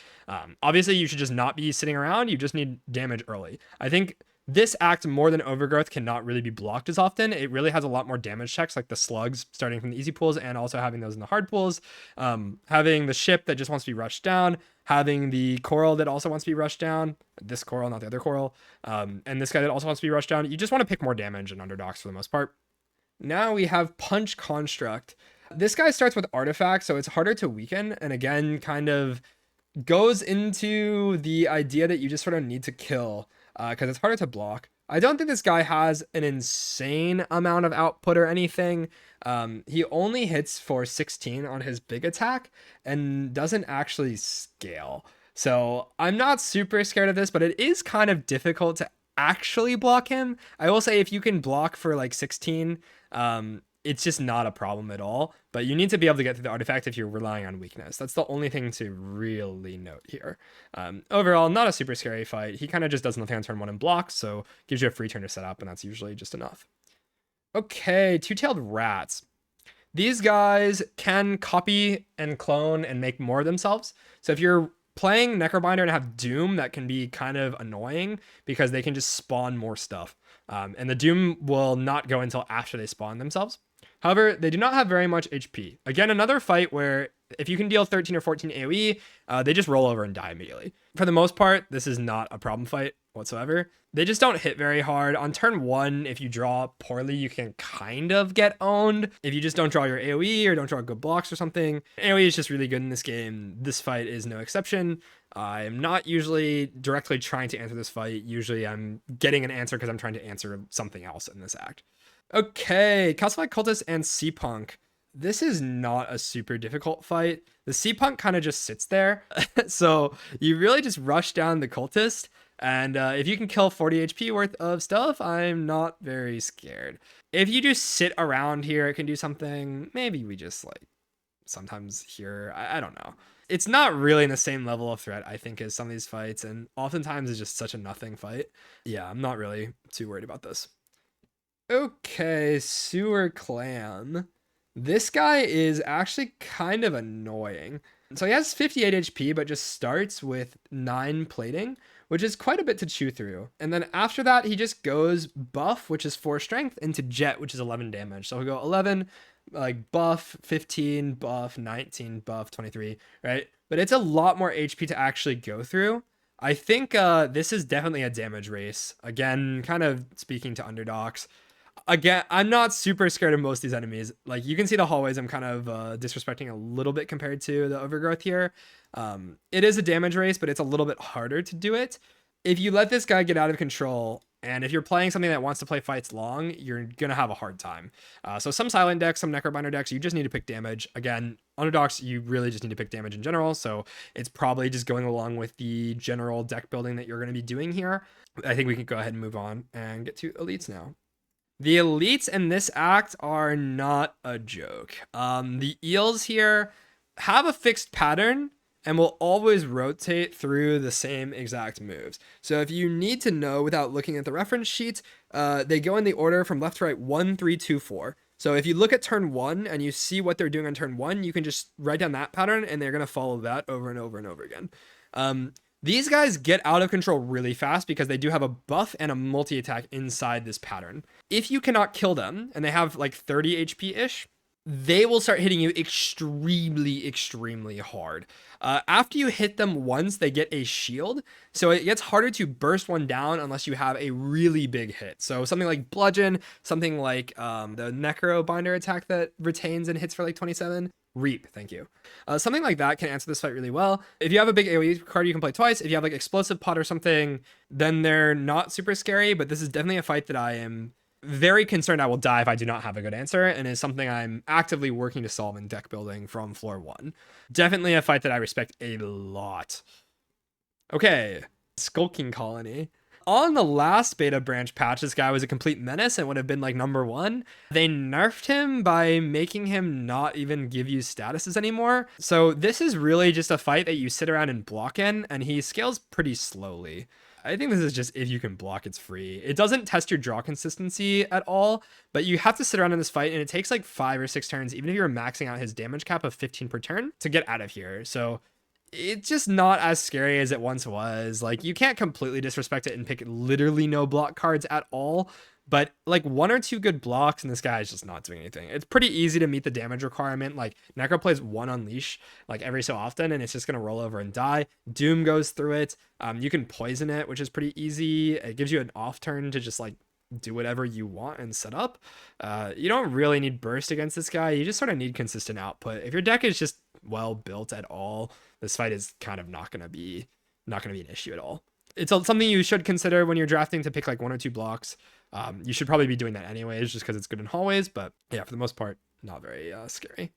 Obviously, you should just not be sitting around. You just need damage early. I think this act, more than Overgrowth, cannot really be blocked as often. It really has a lot more damage checks, like the slugs starting from the easy pools and also having those in the hard pools. Having the ship that just wants to be rushed down, having the coral that also wants to be rushed down, this coral, not the other coral, and this guy that also wants to be rushed down. You just want to pick more damage in Underdocks for the most part. Now we have Punch Construct. This guy starts with artifacts, so it's harder to weaken, and again, kind of goes into the idea that you just sort of need to kill because it's harder to block. I don't think this guy has an insane amount of output or anything. He only hits for 16 on his big attack and doesn't actually scale. So I'm not super scared of this, but it is kind of difficult to actually block him. I will say if you can block for like 16, it's just not a problem at all, but you need to be able to get through the artifact if you're relying on weakness. That's the only thing to really note here. Overall, not a super scary fight. He kind of just does nothing on turn 1 and blocks, so gives you a free turn to set up, and that's usually just enough. Okay, Two-Tailed Rats. These guys can copy and clone and make more of themselves. So if you're playing Necrobinder and have Doom, that can be kind of annoying because they can just spawn more stuff. And the Doom will not go until after they spawn themselves. However, they do not have very much HP. Again, another fight where if you can deal 13 or 14 AoE, they just roll over and die immediately. For the most part, this is not a problem fight whatsoever. They just don't hit very hard. On turn 1, if you draw poorly, you can kind of get owned. If you just don't draw your AoE or don't draw good blocks or something. AoE is just really good in this game. This fight is no exception. I'm not usually directly trying to answer this fight. Usually I'm getting an answer because I'm trying to answer something else in this act. Okay, Calcified Cultist and Sea-Punk. This is not a super difficult fight. The Sea-Punk kind of just sits there. So you really just rush down the Cultist. And if you can kill 40 HP worth of stuff, I'm not very scared. If you just sit around here, it can do something. Maybe we just like sometimes here. I don't know. It's not really in the same level of threat, I think, as some of these fights. And oftentimes it's just such a nothing fight. Yeah, I'm not really too worried about this. Okay, Sewer Clam. This guy is actually kind of annoying. So he has 58 HP, but just starts with 9 plating, which is quite a bit to chew through. And then after that, he just goes buff, which is 4 strength, into jet, which is 11 damage. So he'll go 11, like buff, 15, buff, 19, buff, 23, right? But it's a lot more HP to actually go through. I think this is definitely a damage race. Again, kind of speaking to Underdocks. Again, I'm not super scared of most of these enemies. Like, you can see the hallways I'm kind of disrespecting a little bit compared to the Overgrowth here. It is a damage race, but it's a little bit harder to do it. If you let this guy get out of control, and if you're playing something that wants to play fights long, you're going to have a hard time. So some Silent decks, some Necrobinder decks, you just need to pick damage. Again, Underdocks, you really just need to pick damage in general, so it's probably just going along with the general deck building that you're going to be doing here. I think we can go ahead and move on and get to Elites now. The Elites in this act are not a joke. The eels here have a fixed pattern and will always rotate through the same exact moves. So if you need to know without looking at the reference sheet, they go in the order from left to right, 1, 3, 2, 4. So if you look at turn 1 and you see what they're doing on turn 1, you can just write down that pattern and they're going to follow that over and over and over again. These guys get out of control really fast because they do have a buff and a multi-attack inside this pattern. If you cannot kill them, and they have like 30 HP-ish, they will start hitting you extremely, extremely hard. After you hit them once, they get a shield, so it gets harder to burst one down unless you have a really big hit. So something like Bludgeon, something like the Necro Binder attack that retains and hits for like 27. Reap, thank you. Something like that can answer this fight really well. If you have a big AoE card you can play twice, if you have like Explosive Pot or something, then they're not super scary, but this is definitely a fight that I am very concerned I will die if I do not have a good answer, and is something I'm actively working to solve in deck building from floor 1. Definitely a fight that I respect a lot. Okay, Skulking Colony. On the last beta branch patch, this guy was a complete menace and would have been like number 1. They nerfed him by making him not even give you statuses anymore. So this is really just a fight that you sit around and block in, and he scales pretty slowly. I think this is just if you can block, it's free. It doesn't test your draw consistency at all, but you have to sit around in this fight, and it takes like 5 or 6 turns, even if you're maxing out his damage cap of 15 per turn, to get out of here. So it's just not as scary as it once was. Like, you can't completely disrespect it and pick literally no block cards at all, but like 1 or 2 good blocks and this guy is just not doing anything. It's pretty easy to meet the damage requirement. Like, Necro plays 1 Unleash like every so often, and it's just gonna roll over and die. Doom goes through it. You can poison it, which is pretty easy. It gives you an off turn to just like do whatever you want and set up. You don't really need burst against this guy. You just sort of need consistent output. If your deck is just well built at all, this fight is kind of not gonna be an issue at all. It's something you should consider when you're drafting, to pick like 1 or 2 blocks. You should probably be doing that anyways, just because it's good in hallways, but yeah, for the most part, not very scary.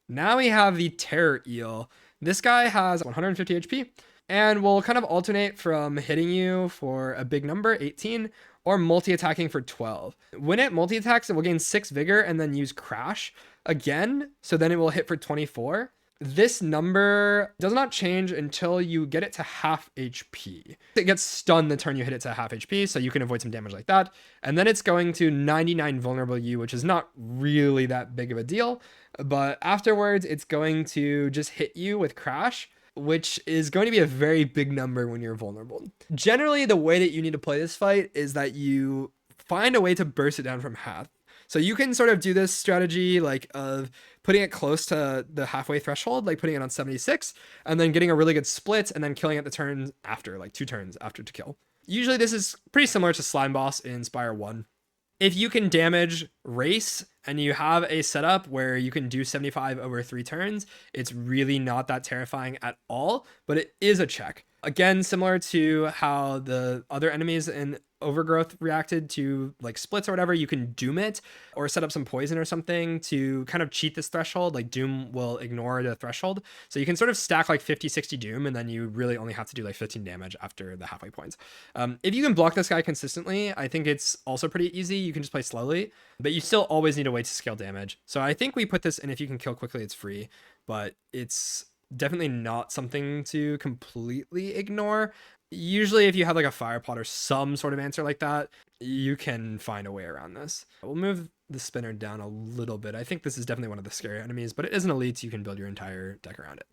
Now we have the Terror Eel. This guy has 150 HP and will kind of alternate from hitting you for a big number, 18, or multi-attacking for 12. When it multi-attacks, it will gain 6 vigor and then use Crash again, so then it will hit for 24. This number does not change until you get it to half HP. It gets stunned the turn you hit it to half HP, so you can avoid some damage like that. And then it's going to 99 vulnerable you, which is not really that big of a deal. But afterwards, it's going to just hit you with Crash, which is going to be a very big number when you're vulnerable. Generally, the way that you need to play this fight is that you find a way to burst it down from half. So you can sort of do this strategy like of putting it close to the halfway threshold, like putting it on 76, and then getting a really good split, and then killing it the turn after, like 2 turns after to kill. Usually this is pretty similar to Slime Boss in Spire 1. If you can damage Race and you have a setup where you can do 75 over 3 turns, it's really not that terrifying at all, but it is a check. Again, similar to how the other enemies in Overgrowth reacted to like splits or whatever, you can doom it or set up some poison or something to kind of cheat this threshold. Like, doom will ignore the threshold, so you can sort of stack like 50-60 doom, and then you really only have to do like 15 damage after the halfway points. If you can block this guy consistently, I think it's also pretty easy. You can just play slowly, but you still always need a way to scale damage. So I think we put this in if you can kill quickly, it's free, but it's definitely not something to completely ignore. Usually if you have like a fire pot or some sort of answer like that, you can find a way around this. We'll move the spinner down a little bit. I think this is definitely one of the scary enemies, but it is an elite, so you can build your entire deck around it.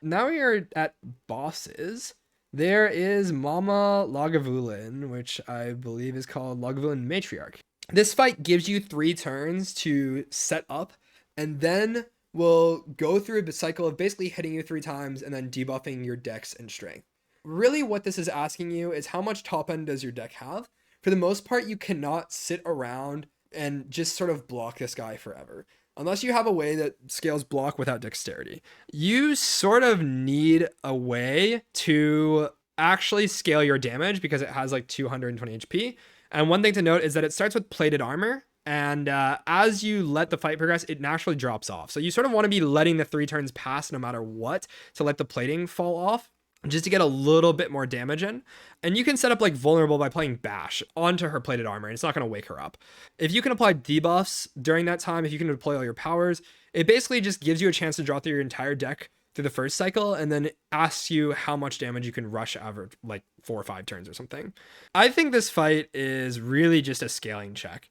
Now we are at bosses. There is Mama Lagavulin, which I believe is called Lagavulin Matriarch. This fight gives you 3 turns to set up, and then will go through a cycle of basically hitting you 3 times and then debuffing your dex and strength. Really what this is asking you is how much top end does your deck have? For the most part, you cannot sit around and just sort of block this guy forever, unless you have a way that scales block without dexterity. You sort of need a way to actually scale your damage because it has like 220 HP. And one thing to note is that it starts with plated armor, and as you let the fight progress, it naturally drops off. So you sort of want to be letting the 3 turns pass no matter what to let the plating fall off, just to get a little bit more damage in. And you can set up like vulnerable by playing bash onto her plated armor, and it's not going to wake her up. If you can apply debuffs during that time, if you can deploy all your powers, it basically just gives you a chance to draw through your entire deck through the first cycle, and then asks you how much damage you can rush over like 4 or 5 turns or something. I think this fight is really just a scaling check.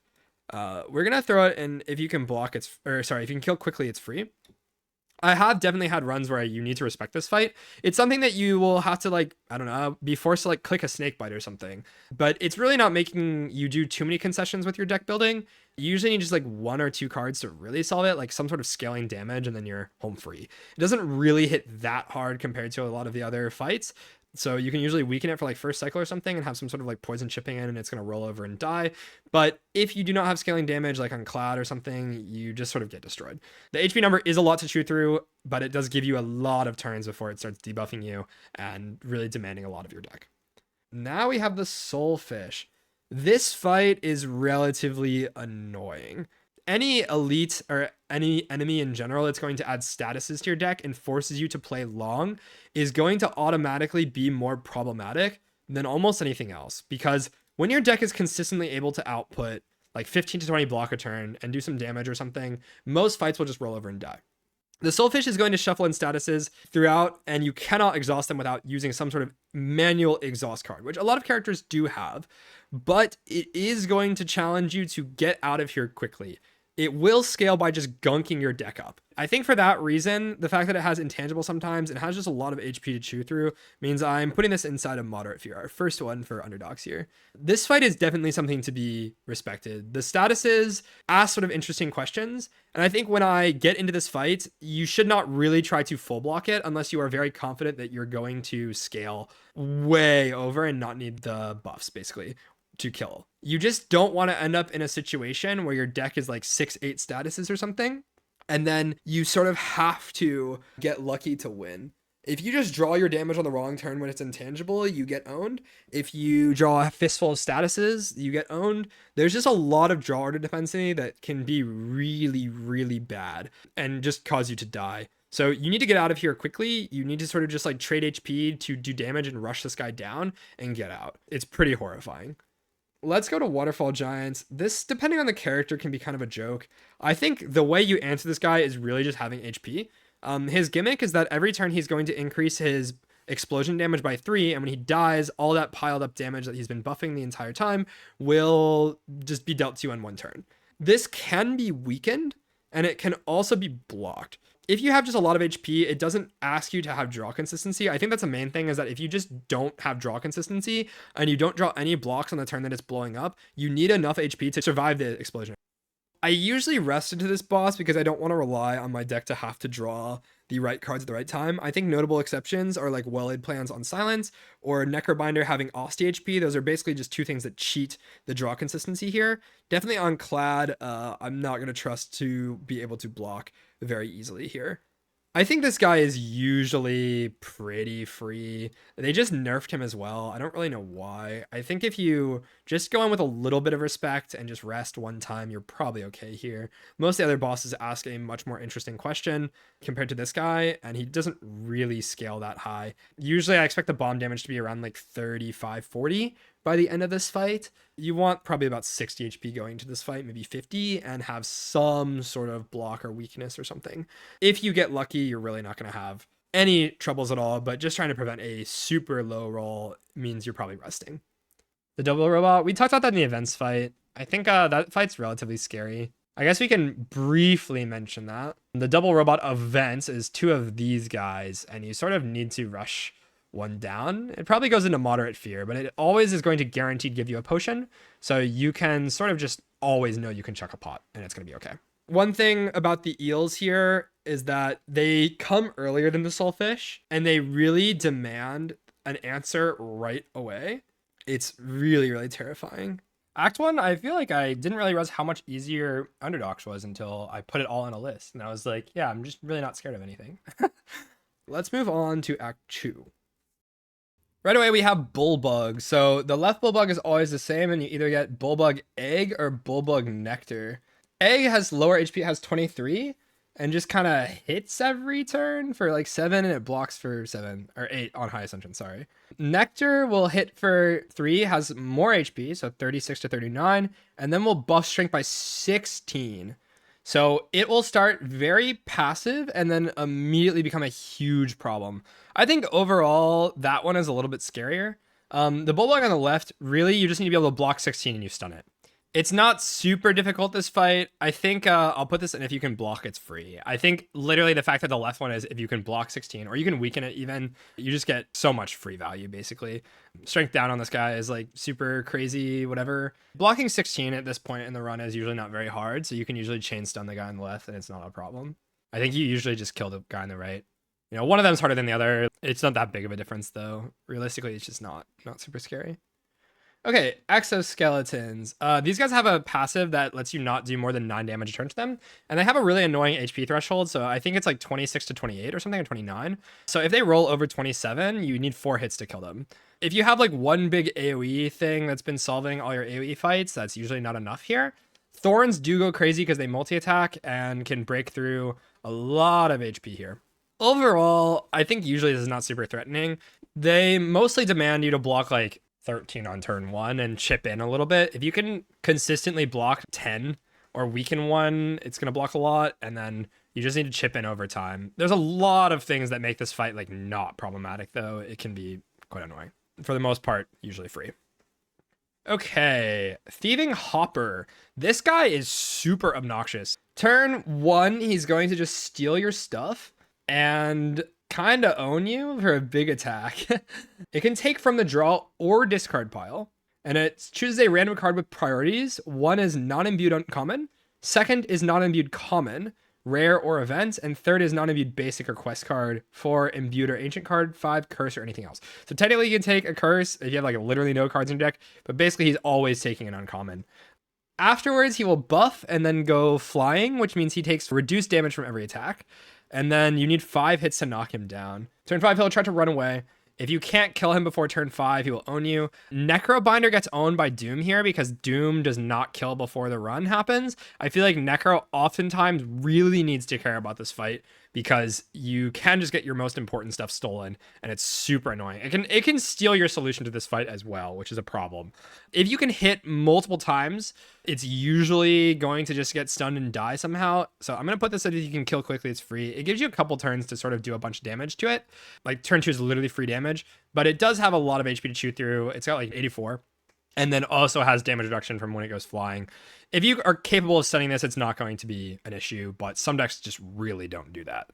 We're gonna throw it in. If you can block, if you can kill quickly, it's free. I have definitely had runs where you need to respect this fight. It's something that you will have to, like, I don't know, be forced to like click a snake bite or something. But it's really not making you do too many concessions with your deck building. You usually need just like 1 or 2 cards to really solve it, like some sort of scaling damage, and then you're home free. It doesn't really hit that hard compared to a lot of the other fights. So you can usually weaken it for like first cycle or something and have some sort of like poison chipping in, and it's going to roll over and die. But if you do not have scaling damage like on Cloud or something, you just sort of get destroyed. The HP number is a lot to chew through, but it does give you a lot of turns before it starts debuffing you and really demanding a lot of your deck. Now we have the Soulfish. This fight is relatively annoying. Any elite or any enemy in general that's going to add statuses to your deck and forces you to play long is going to automatically be more problematic than almost anything else. Because when your deck is consistently able to output like 15 to 20 block a turn and do some damage or something, most fights will just roll over and die. The Soulfish is going to shuffle in statuses throughout, and you cannot exhaust them without using some sort of manual exhaust card, which a lot of characters do have, but it is going to challenge you to get out of here quickly. It will scale by just gunking your deck up. I think for that reason, the fact that it has intangible sometimes and has just a lot of HP to chew through means I'm putting this inside of Moderate Fear, our first one for Underdogs here. This fight is definitely something to be respected. The statuses ask sort of interesting questions, and I think when I get into this fight, you should not really try to full block it unless you are very confident that you're going to scale way over and not need the buffs, basically, to kill. You just don't want to end up in a situation where your deck is like 6-8 statuses or something, and then you sort of have to get lucky to win. If you just draw your damage on the wrong turn when it's intangible, you get owned. If you draw a fistful of statuses, you get owned. There's just a lot of draw order defensivity that can be really, really bad and just cause you to die. So you need to get out of here quickly. You need to sort of just like trade HP to do damage and rush this guy down and get out. It's pretty horrifying. Let's go to Waterfall Giants. This, depending on the character, can be kind of a joke. I think the way you answer this guy is really just having HP. His gimmick is that every turn he's going to increase his explosion damage by 3, and when he dies, all that piled up damage that he's been buffing the entire time will just be dealt to you on one turn. This can be weakened, and it can also be blocked. If you have just a lot of HP, it doesn't ask you to have draw consistency. I think that's the main thing, is that if you just don't have draw consistency and you don't draw any blocks on the turn that it's blowing up, you need enough HP to survive the explosion. I usually rest into this boss because I don't want to rely on my deck to have to draw the right cards at the right time. I think notable exceptions are like Well-Laid Plans on Silence or Necrobinder having Austie HP. Those are basically just two things that cheat the draw consistency here. Definitely on Clad, I'm not going to trust to be able to block very easily here. I think this guy is usually pretty free. They just nerfed him as well. I don't really know why. I think if you just go in with a little bit of respect and just rest one time, you're probably okay here. Most of the other bosses ask a much more interesting question compared to this guy, and he doesn't really scale that high. Usually I expect the bomb damage to be around like 35, 40 by the end of this fight. You want probably about 60 HP going to this fight, maybe 50, and have some sort of block or weakness or something. If you get lucky, you're really not going to have any troubles at all, but just trying to prevent a super low roll means you're probably resting. The double robot, we talked about that in the events fight. I think that fight's relatively scary. I guess we can briefly mention that. The double robot events is 2 of these guys, and you sort of need to rush one down. It probably goes into Moderate Fear, but it always is going to guaranteed give you a potion, so you can sort of just always know you can chuck a pot and it's going to be okay. One thing about the eels here is that they come earlier than the Soulfish, and they really demand an answer right away. It's really, really terrifying. Act 1, I feel like I didn't really realize how much easier Underdocks was until I put it all in a list, and I was like, yeah, I'm just really not scared of anything. Let's move on to Act 2. Right away, we have Bullbug. So the left Bullbug is always the same, and you either get Bullbug Egg or Bullbug Nectar. Egg has lower HP, has 23, and just kind of hits every turn for like 7, and it blocks for 7, or 8 on High Ascension, sorry. Nectar will hit for 3, has more HP, so 36 to 39, and then will buff Strength by 16. So it will start very passive and then immediately become a huge problem. I think overall that one is a little bit scarier. The Bullbug on the left, really, you just need to be able to block 16 and you stun it. It's not super difficult, this fight. I think I'll put this in if you can block, it's free. I think literally the fact that the left one is if you can block 16 or you can weaken it even, you just get so much free value basically. Strength down on this guy is like super crazy, whatever. Blocking 16 at this point in the run is usually not very hard, so you can usually chain stun the guy on the left and it's not a problem. I think you usually just kill the guy on the right. You know, one of them's harder than the other. It's not that big of a difference though. Realistically, it's just not super scary. Okay, exoskeletons. These guys have a passive that lets you not do more than 9 damage a turn to them, and they have a really annoying HP threshold, so I think it's like 26 to 28 or something, or 29. So if they roll over 27, you need 4 hits to kill them. If you have like one big AoE thing that's been solving all your AoE fights, that's usually not enough here. Thorns do go crazy because they multi-attack and can break through a lot of HP here. Overall, I think usually this is not super threatening. They mostly demand you to block like 13 on turn 1 and chip in a little bit. If you can consistently block 10 or weaken 1, it's going to block a lot, and then you just need to chip in over time. There's a lot of things that make this fight like not problematic, though. It can be quite annoying. For the most part, usually free. Okay, Thieving Hopper. This guy is super obnoxious. Turn 1, he's going to just steal your stuff and kind of own you for a big attack. It can take from the draw or discard pile, and it chooses a random card with priorities. 1 is non-imbued uncommon, 2nd is non-imbued common, rare or event, and 3rd is non-imbued basic or quest card, 4 imbued or ancient card, 5 curse or anything else. So technically you can take a curse if you have like literally no cards in your deck, but basically he's always taking an uncommon. Afterwards, he will buff and then go flying, which means he takes reduced damage from every attack. And then you need 5 hits to knock him down. Turn 5, he'll try to run away. If you can't kill him before turn 5, he will own you. Necrobinder gets owned by Doom here because Doom does not kill before the run happens. I feel like Necro oftentimes really needs to care about this fight because you can just get your most important stuff stolen, and it's super annoying. It can steal your solution to this fight as well, which is a problem. If you can hit multiple times, it's usually going to just get stunned and die somehow. So I'm going to put this so that you can kill quickly. It's free. It gives you a couple turns to sort of do a bunch of damage to it. Like turn 2 is literally free damage, but it does have a lot of HP to chew through. It's got like 84. And then also has damage reduction from when it goes flying. If you are capable of stunning this, it's not going to be an issue, but some decks just really don't do that.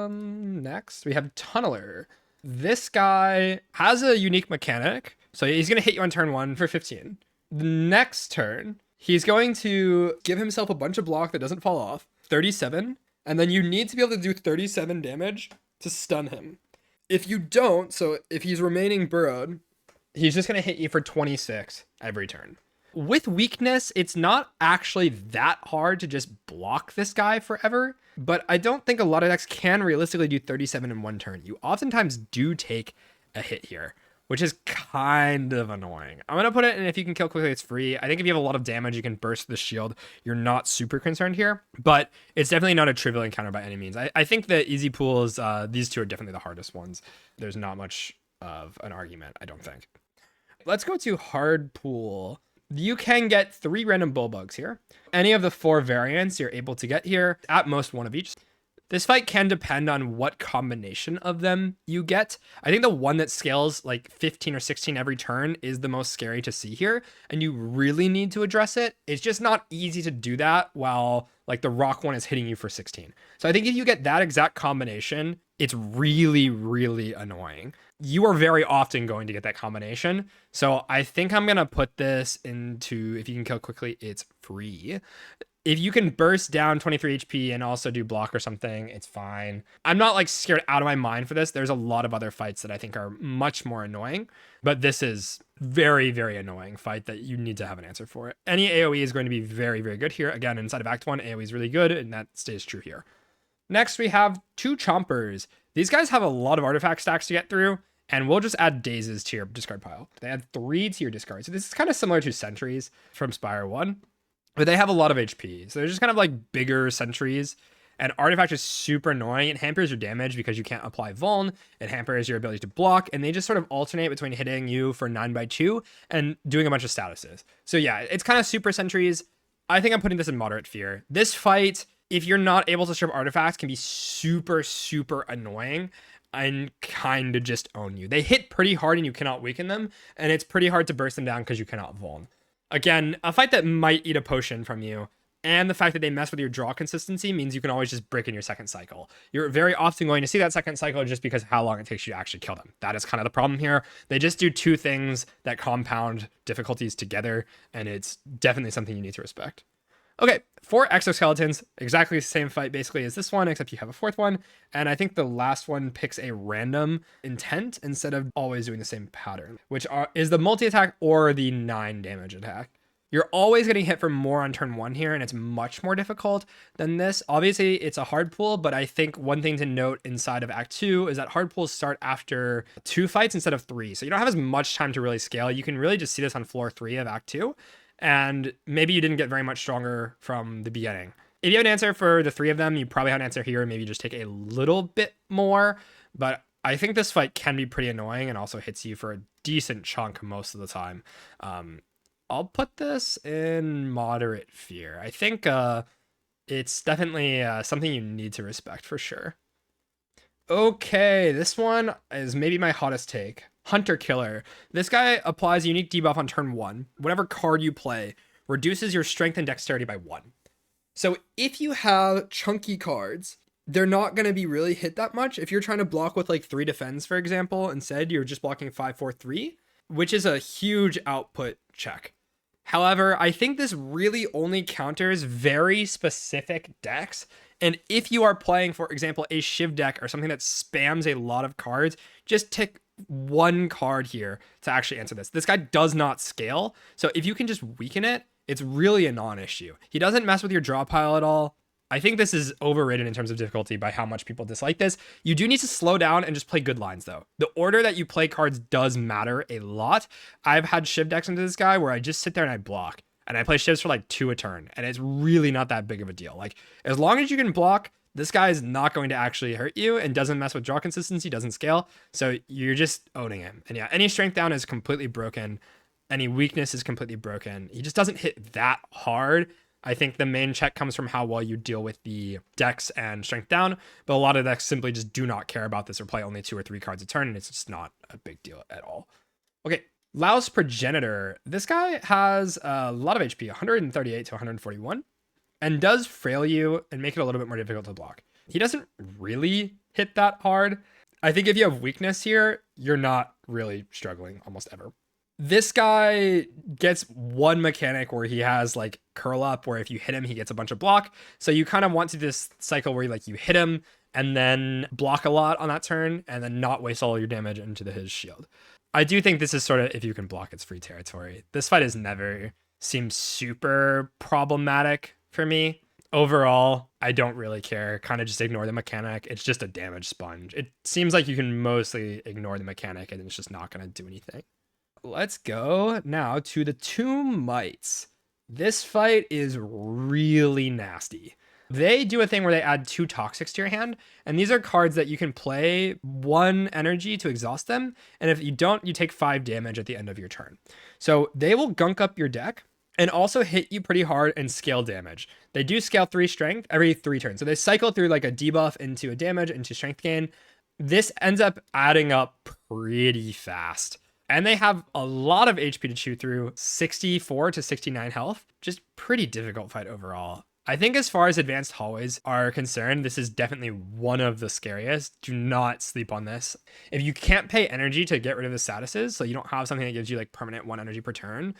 Next, we have Tunneler. This guy has a unique mechanic. So he's going to hit you on turn 1 for 15. The next turn, he's going to give himself a bunch of block that doesn't fall off, 37, and then you need to be able to do 37 damage to stun him. If you don't, so if he's remaining burrowed, he's just going to hit you for 26 every turn. With weakness, it's not actually that hard to just block this guy forever, but I don't think a lot of decks can realistically do 37 in one turn. You oftentimes do take a hit here, which is kind of annoying. I'm going to put it in if you can kill quickly, it's free. I think if you have a lot of damage, you can burst the shield. You're not super concerned here, but it's definitely not a trivial encounter by any means. I think the easy pools, these two are definitely the hardest ones. There's not much of an argument, I don't think. Let's go to hard pool. You can get 3 random bullbugs here. Any of the 4 variants you're able to get here, at most 1 of each. This fight can depend on what combination of them you get. I think the one that scales like 15 or 16 every turn is the most scary to see here, and you really need to address it. It's just not easy to do that while like the rock one is hitting you for 16. So I think if you get that exact combination, it's really, really annoying. You are very often going to get that combination. So I think I'm going to put this into, if you can kill quickly, it's free. If you can burst down 23 HP and also do block or something, it's fine. I'm not like scared out of my mind for this. There's a lot of other fights that I think are much more annoying, but this is very, very annoying fight that you need to have an answer for it. Any AoE is going to be very, very good here. Again, inside of Act 1, AoE is really good, and that stays true here. Next, we have 2 Chompers. These guys have a lot of artifact stacks to get through, and we'll just add Dazes to your discard pile. They add 3 to your discard. So this is kind of similar to Sentries from Spire 1, but they have a lot of HP. So they're just kind of like bigger Sentries, and Artifact is super annoying. It hampers your damage because you can't apply Vuln. It hampers your ability to block, and they just sort of alternate between hitting you for 9x2 and doing a bunch of statuses. So yeah, it's kind of super Sentries. I think I'm putting this in moderate fear. This fight, if you're not able to strip artifacts, can be super, super annoying and kind of just own you. They hit pretty hard and you cannot weaken them, and it's pretty hard to burst them down because you cannot vuln. Again, a fight that might eat a potion from you, and the fact that they mess with your draw consistency means you can always just brick in your second cycle. You're very often going to see that second cycle just because of how long it takes you to actually kill them. That is kind of the problem here. They just do two things that compound difficulties together, and it's definitely something you need to respect. Okay, 4 exoskeletons, exactly the same fight basically as this one, except you have a fourth one. And I think the last one picks a random intent instead of always doing the same pattern, which is the multi-attack or the 9 damage attack. You're always getting hit for more on turn 1 here, and it's much more difficult than this. Obviously, it's a hard pool, but I think one thing to note inside of Act 2 is that hard pools start after 2 fights instead of 3. So you don't have as much time to really scale. You can really just see this on floor 3 of Act 2. And maybe you didn't get very much stronger from the beginning. If you have an answer for the 3 of them, you probably have an answer here. Maybe just take a little bit more. But I think this fight can be pretty annoying and also hits you for a decent chunk most of the time. I'll put this in moderate fear. I think it's definitely something you need to respect for sure. Okay, this one is maybe my hottest take. Hunter Killer. This guy applies a unique debuff on turn 1. Whatever card you play reduces your strength and dexterity by 1. So if you have chunky cards, they're not going to be really hit that much. If you're trying to block with like 3 defense, for example, instead you're just blocking 5, 4, 3, which is a huge output check. However, I think this really only counters very specific decks. And if you are playing, for example, a Shiv deck or something that spams a lot of cards, just tick 1 card here to actually answer this. This guy does not scale. So if you can just weaken it, it's really a non-issue. He doesn't mess with your draw pile at all. I think this is overrated in terms of difficulty by how much people dislike this. You do need to slow down and just play good lines though. The order that you play cards does matter a lot. I've had Shiv decks into this guy where I just sit there and I block. And I play Shivs for like 2 a turn. And it's really not that big of a deal. Like, as long as you can block, this guy is not going to actually hurt you and doesn't mess with draw consistency, doesn't scale. So you're just owning him. And yeah, any strength down is completely broken. Any weakness is completely broken. He just doesn't hit that hard. I think the main check comes from how well you deal with the dex and strength down, but a lot of decks simply just do not care about this or play only 2 or 3 cards a turn, and it's just not a big deal at all. Okay, Laos Progenitor. This guy has a lot of HP, 138 to 141, and does frail you and make it a little bit more difficult to block. He doesn't really hit that hard. I think if you have weakness here, you're not really struggling almost ever. This guy gets one mechanic where he has like curl up, where if you hit him, he gets a bunch of block. So you kind of want to this cycle where you hit him and then block a lot on that turn and then not waste all your damage into his shield. I do think this is sort of, if you can block, it's free territory. This fight has never seemed super problematic for me. Overall, I don't really care. Kind of just ignore the mechanic. It's just a damage sponge. It seems like you can mostly ignore the mechanic and it's just not going to do anything. Let's go now to the Tomb Mites. This fight is really nasty. They do a thing where they add 2 toxics to your hand, and these are cards that you can play 1 energy to exhaust them, and if you don't, you take 5 damage at the end of your turn. So they will gunk up your deck and also hit you pretty hard and scale damage. They do scale 3 strength every 3 turns. So they cycle through like a debuff into a damage into strength gain. This ends up adding up pretty fast. And they have a lot of HP to chew through, 64 to 69 health. Just pretty difficult fight overall. I think as far as advanced hallways are concerned, this is definitely one of the scariest. Do not sleep on this. If you can't pay energy to get rid of the statuses, so you don't have something that gives you like permanent 1 energy per turn,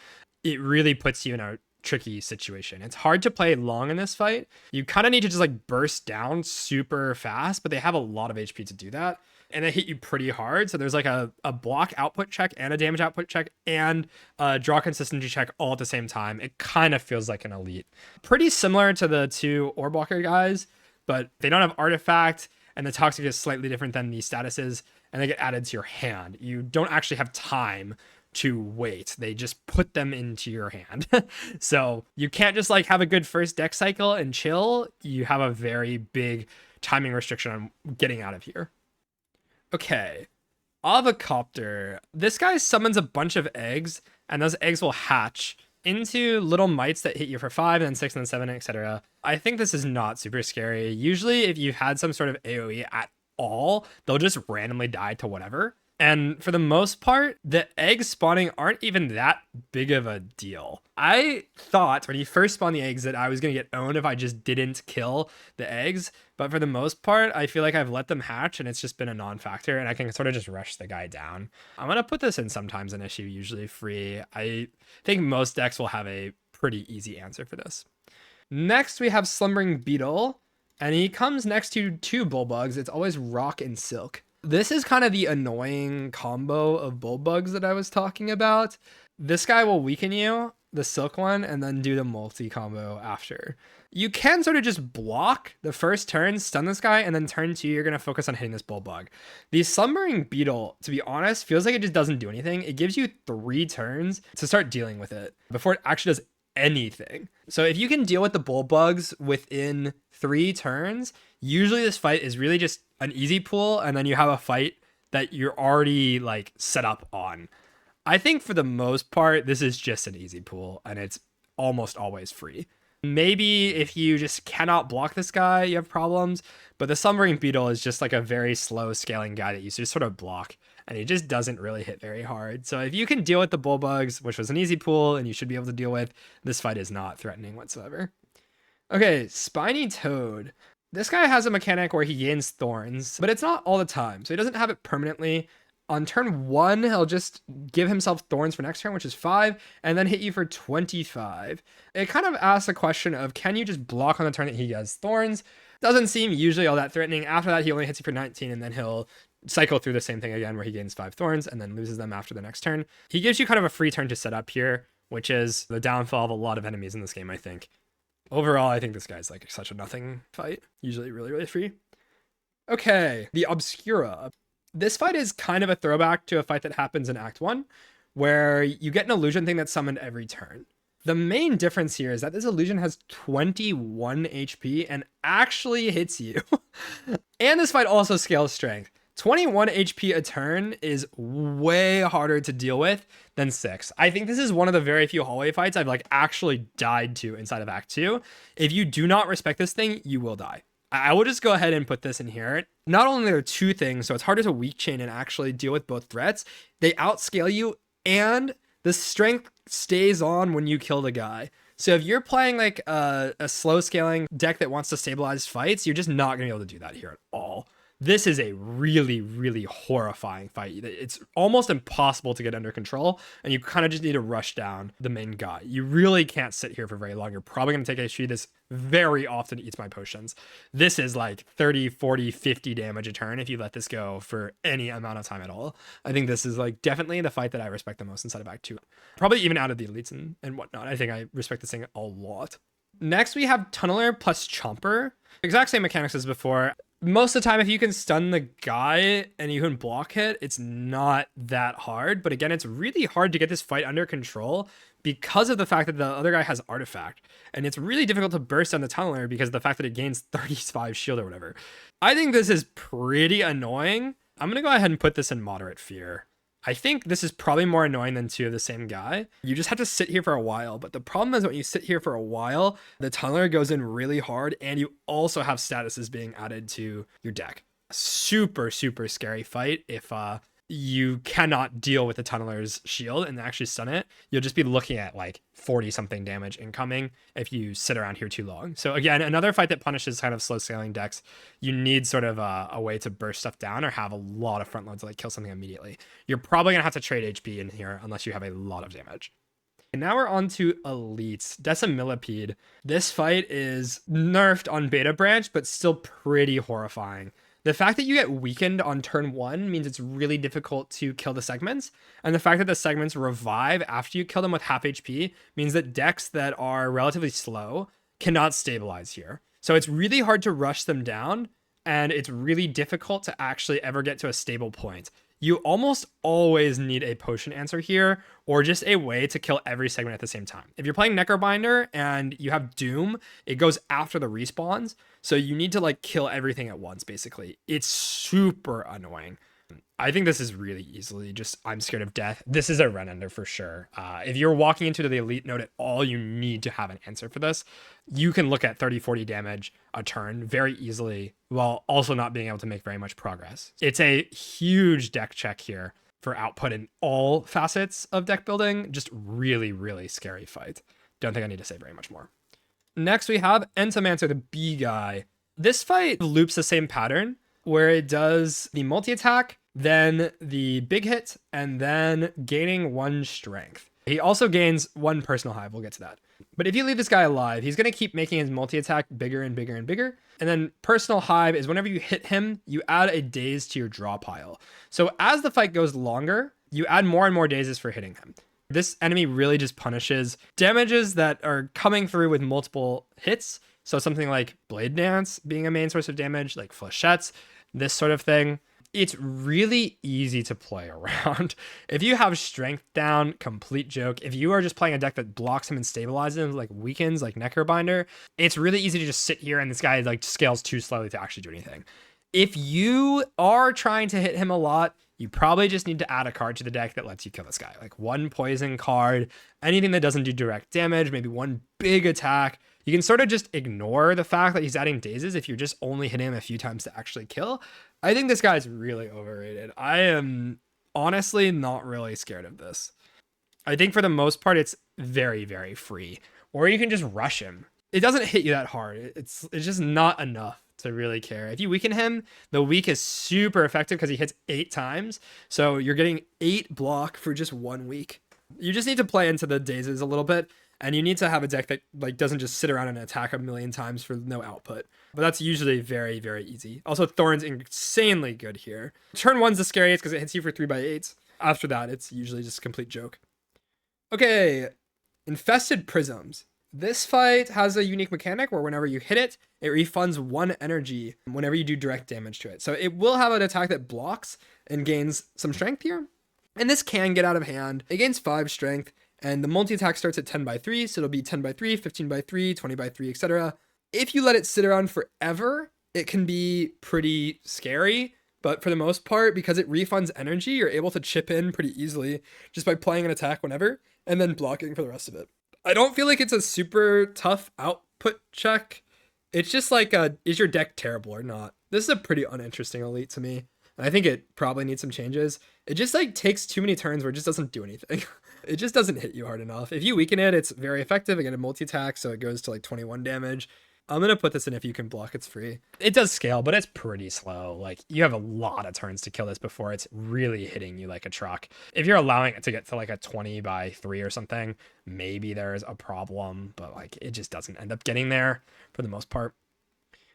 it really puts you in a tricky situation. It's hard to play long in this fight. You kind of need to just like burst down super fast, but they have a lot of HP to do that. And they hit you pretty hard. So there's like a block output check and a damage output check and a draw consistency check all at the same time. It kind of feels like an elite. Pretty similar to the 2 orb walker guys, but they don't have artifact, and the toxic is slightly different than the statuses, and they get added to your hand. You don't actually have time to wait. They just put them into your hand. So you can't just like have a good first deck cycle and chill. You have a very big timing restriction on getting out of here. Okay, Avocopter. This guy summons a bunch of eggs, and those eggs will hatch into little mites that hit you for 5, and then 6, and then 7, etc. I think this is not super scary. Usually, if you've had some sort of AoE at all, they'll just randomly die to whatever. And for the most part, the eggs spawning aren't even that big of a deal. I thought when he first spawned the eggs that I was going to get owned if I just didn't kill the eggs. But for the most part, I feel like I've let them hatch and it's just been a non-factor and I can sort of just rush the guy down. I'm going to put this in sometimes an issue, usually free. I think most decks will have a pretty easy answer for this. Next, we have Slumbering Beetle. And he comes next to 2 Bullbugs. It's always Rock and Silk. This is kind of the annoying combo of Bullbugs that I was talking about. This guy will weaken you, the Silk one, and then do the multi combo after. You can sort of just block the first turn, stun this guy, and then turn 2, you're going to focus on hitting this Bullbug. The Slumbering Beetle, to be honest, feels like it just doesn't do anything. It gives you 3 turns to start dealing with it before it actually does anything. So if you can deal with the Bullbugs within 3 turns, usually this fight is really just an easy pull, and then you have a fight that you're already like set up on. I think for the most part, this is just an easy pull, and it's almost always free. Maybe if you just cannot block this guy, you have problems, but the Slumbering Beetle is just like a very slow scaling guy that you just sort of block, and he just doesn't really hit very hard. So if you can deal with the Bullbugs, which was an easy pull and you should be able to deal with, this fight is not threatening whatsoever. Okay, Spiny Toad. This guy has a mechanic where he gains thorns, but it's not all the time, so he doesn't have it permanently. On turn 1, he'll just give himself thorns for next turn, which is 5, and then hit you for 25. It kind of asks a question of, can you just block on the turn that he has thorns? Doesn't seem usually all that threatening. After that, he only hits you for 19, and then he'll cycle through the same thing again where he gains 5 thorns and then loses them after the next turn. He gives you kind of a free turn to set up here, which is the downfall of a lot of enemies in this game, I think. Overall, I think this guy's like such a nothing fight. Usually really, really free. Okay, the Obscura. This fight is kind of a throwback to a fight that happens in Act 1, where you get an illusion thing that's summoned every turn. The main difference here is that this illusion has 21 HP and actually hits you. And this fight also scales strength. 21 HP a turn is way harder to deal with than 6. I think this is one of the very few hallway fights I've like actually died to inside of Act 2. If you do not respect this thing, you will die. I will just go ahead and put this in here. Not only are there 2 things, so it's harder to weak chain and actually deal with both threats, they outscale you, and the strength stays on when you kill the guy. So if you're playing like a slow scaling deck that wants to stabilize fights, you're just not going to be able to do that here at all. This is a really, really horrifying fight. It's almost impossible to get under control, and you kind of just need to rush down the main guy. You really can't sit here for very long. You're probably going to take HP. This very often eats my potions. This is like 30, 40, 50 damage a turn if you let this go for any amount of time at all. I think this is like definitely the fight that I respect the most inside of Act 2. Probably even out of the elites and whatnot. I think I respect this thing a lot. Next, we have Tunneler plus Chomper. Exact same mechanics as before. Most of the time, if you can stun the guy and you can block hit, it's not that hard. But again, it's really hard to get this fight under control because of the fact that the other guy has Artifact. And it's really difficult to burst down the Tunneler because of the fact that it gains 35 shield or whatever. I think this is pretty annoying. I'm going to go ahead and put this in Moderate Fear. I think this is probably more annoying than 2 of the same guy. You just have to sit here for a while, but the problem is when you sit here for a while, the Tunneler goes in really hard, and you also have statuses being added to your deck. Super, super scary fight if you cannot deal with the Tunneler's shield and actually stun it. You'll just be looking at like 40 something damage incoming if you sit around here too long. So again, another fight that punishes kind of slow scaling decks. You need sort of a way to burst stuff down or have a lot of front loads to like kill something immediately. You're probably gonna have to trade HP in here unless you have a lot of damage. And now we're on to Elites. Decimillipede. This fight is nerfed on Beta Branch, but still pretty horrifying. The fact that you get weakened on turn 1 means it's really difficult to kill the segments. And the fact that the segments revive after you kill them with half HP means that decks that are relatively slow cannot stabilize here. So it's really hard to rush them down, and it's really difficult to actually ever get to a stable point. You almost always need a potion answer here, or just a way to kill every segment at the same time. If you're playing Necrobinder and you have Doom, it goes after the respawns, so you need to like kill everything at once, basically. It's super annoying. I think this is really easily just I'm scared of death. This is a run ender for sure. If you're walking into the elite node at all, you need to have an answer for this. You can look at 30-40 damage a turn very easily while also not being able to make very much progress. It's a huge deck check here for output in all facets of deck building. Just really, really scary fight. Don't think I need to say very much more. Next, we have Entomancer, the B guy. This fight loops the same pattern where it does the multi-attack, then the big hit, and then gaining 1 strength. He also gains 1 personal hive. We'll get to that. But if you leave this guy alive, he's going to keep making his multi-attack bigger and bigger and bigger. And then personal hive is whenever you hit him, you add a daze to your draw pile. So as the fight goes longer, you add more and more dazes for hitting him. This enemy really just punishes damages that are coming through with multiple hits. So something like Blade Dance being a main source of damage, like Flechettes, this sort of thing. It's really easy to play around. If you have strength down, complete joke. If you are just playing a deck that blocks him and stabilizes him, like weakens, like Necrobinder, it's really easy to just sit here and this guy like scales too slowly to actually do anything. If you are trying to hit him a lot, you probably just need to add a card to the deck that lets you kill this guy. Like 1 poison card, anything that doesn't do direct damage, maybe 1 big attack. You can sort of just ignore the fact that he's adding dazes if you're just only hitting him a few times to actually kill. I think this guy's really overrated. I am honestly not really scared of this. I think for the most part, it's very, very free. Or you can just rush him. It doesn't hit you that hard. It's just not enough to really care. If you weaken him, the weak is super effective because he hits 8 times. So you're getting 8 block for just 1 week. You just need to play into the dazes a little bit. And you need to have a deck that like doesn't just sit around and attack a million times for no output. But that's usually very, very easy. Also, Thorn's insanely good here. Turn 1's the scariest because it hits you for 3x8s. After that, it's usually just a complete joke. Okay, Infested Prisms. This fight has a unique mechanic where whenever you hit it, it refunds 1 energy whenever you do direct damage to it. So it will have an attack that blocks and gains some strength here. And this can get out of hand. It gains 5 strength. And the multi-attack starts at 10x3, so it'll be 10x3, 15x3, 20x3, etc. If you let it sit around forever, it can be pretty scary. But for the most part, because it refunds energy, you're able to chip in pretty easily just by playing an attack whenever and then blocking for the rest of it. I don't feel like it's a super tough output check. It's just like, is your deck terrible or not? This is a pretty uninteresting elite to me. And I think it probably needs some changes. It just like takes too many turns where it just doesn't do anything. It just doesn't hit you hard enough. If you weaken it, it's very effective. Again, a multi-attack, so it goes to like 21 damage. I'm going to put this in if you can block, it's free. It does scale, but it's pretty slow. Like, you have a lot of turns to kill this before it's really hitting you like a truck. If you're allowing it to get to like a 20x3 or something, maybe there's a problem, but like it just doesn't end up getting there for the most part.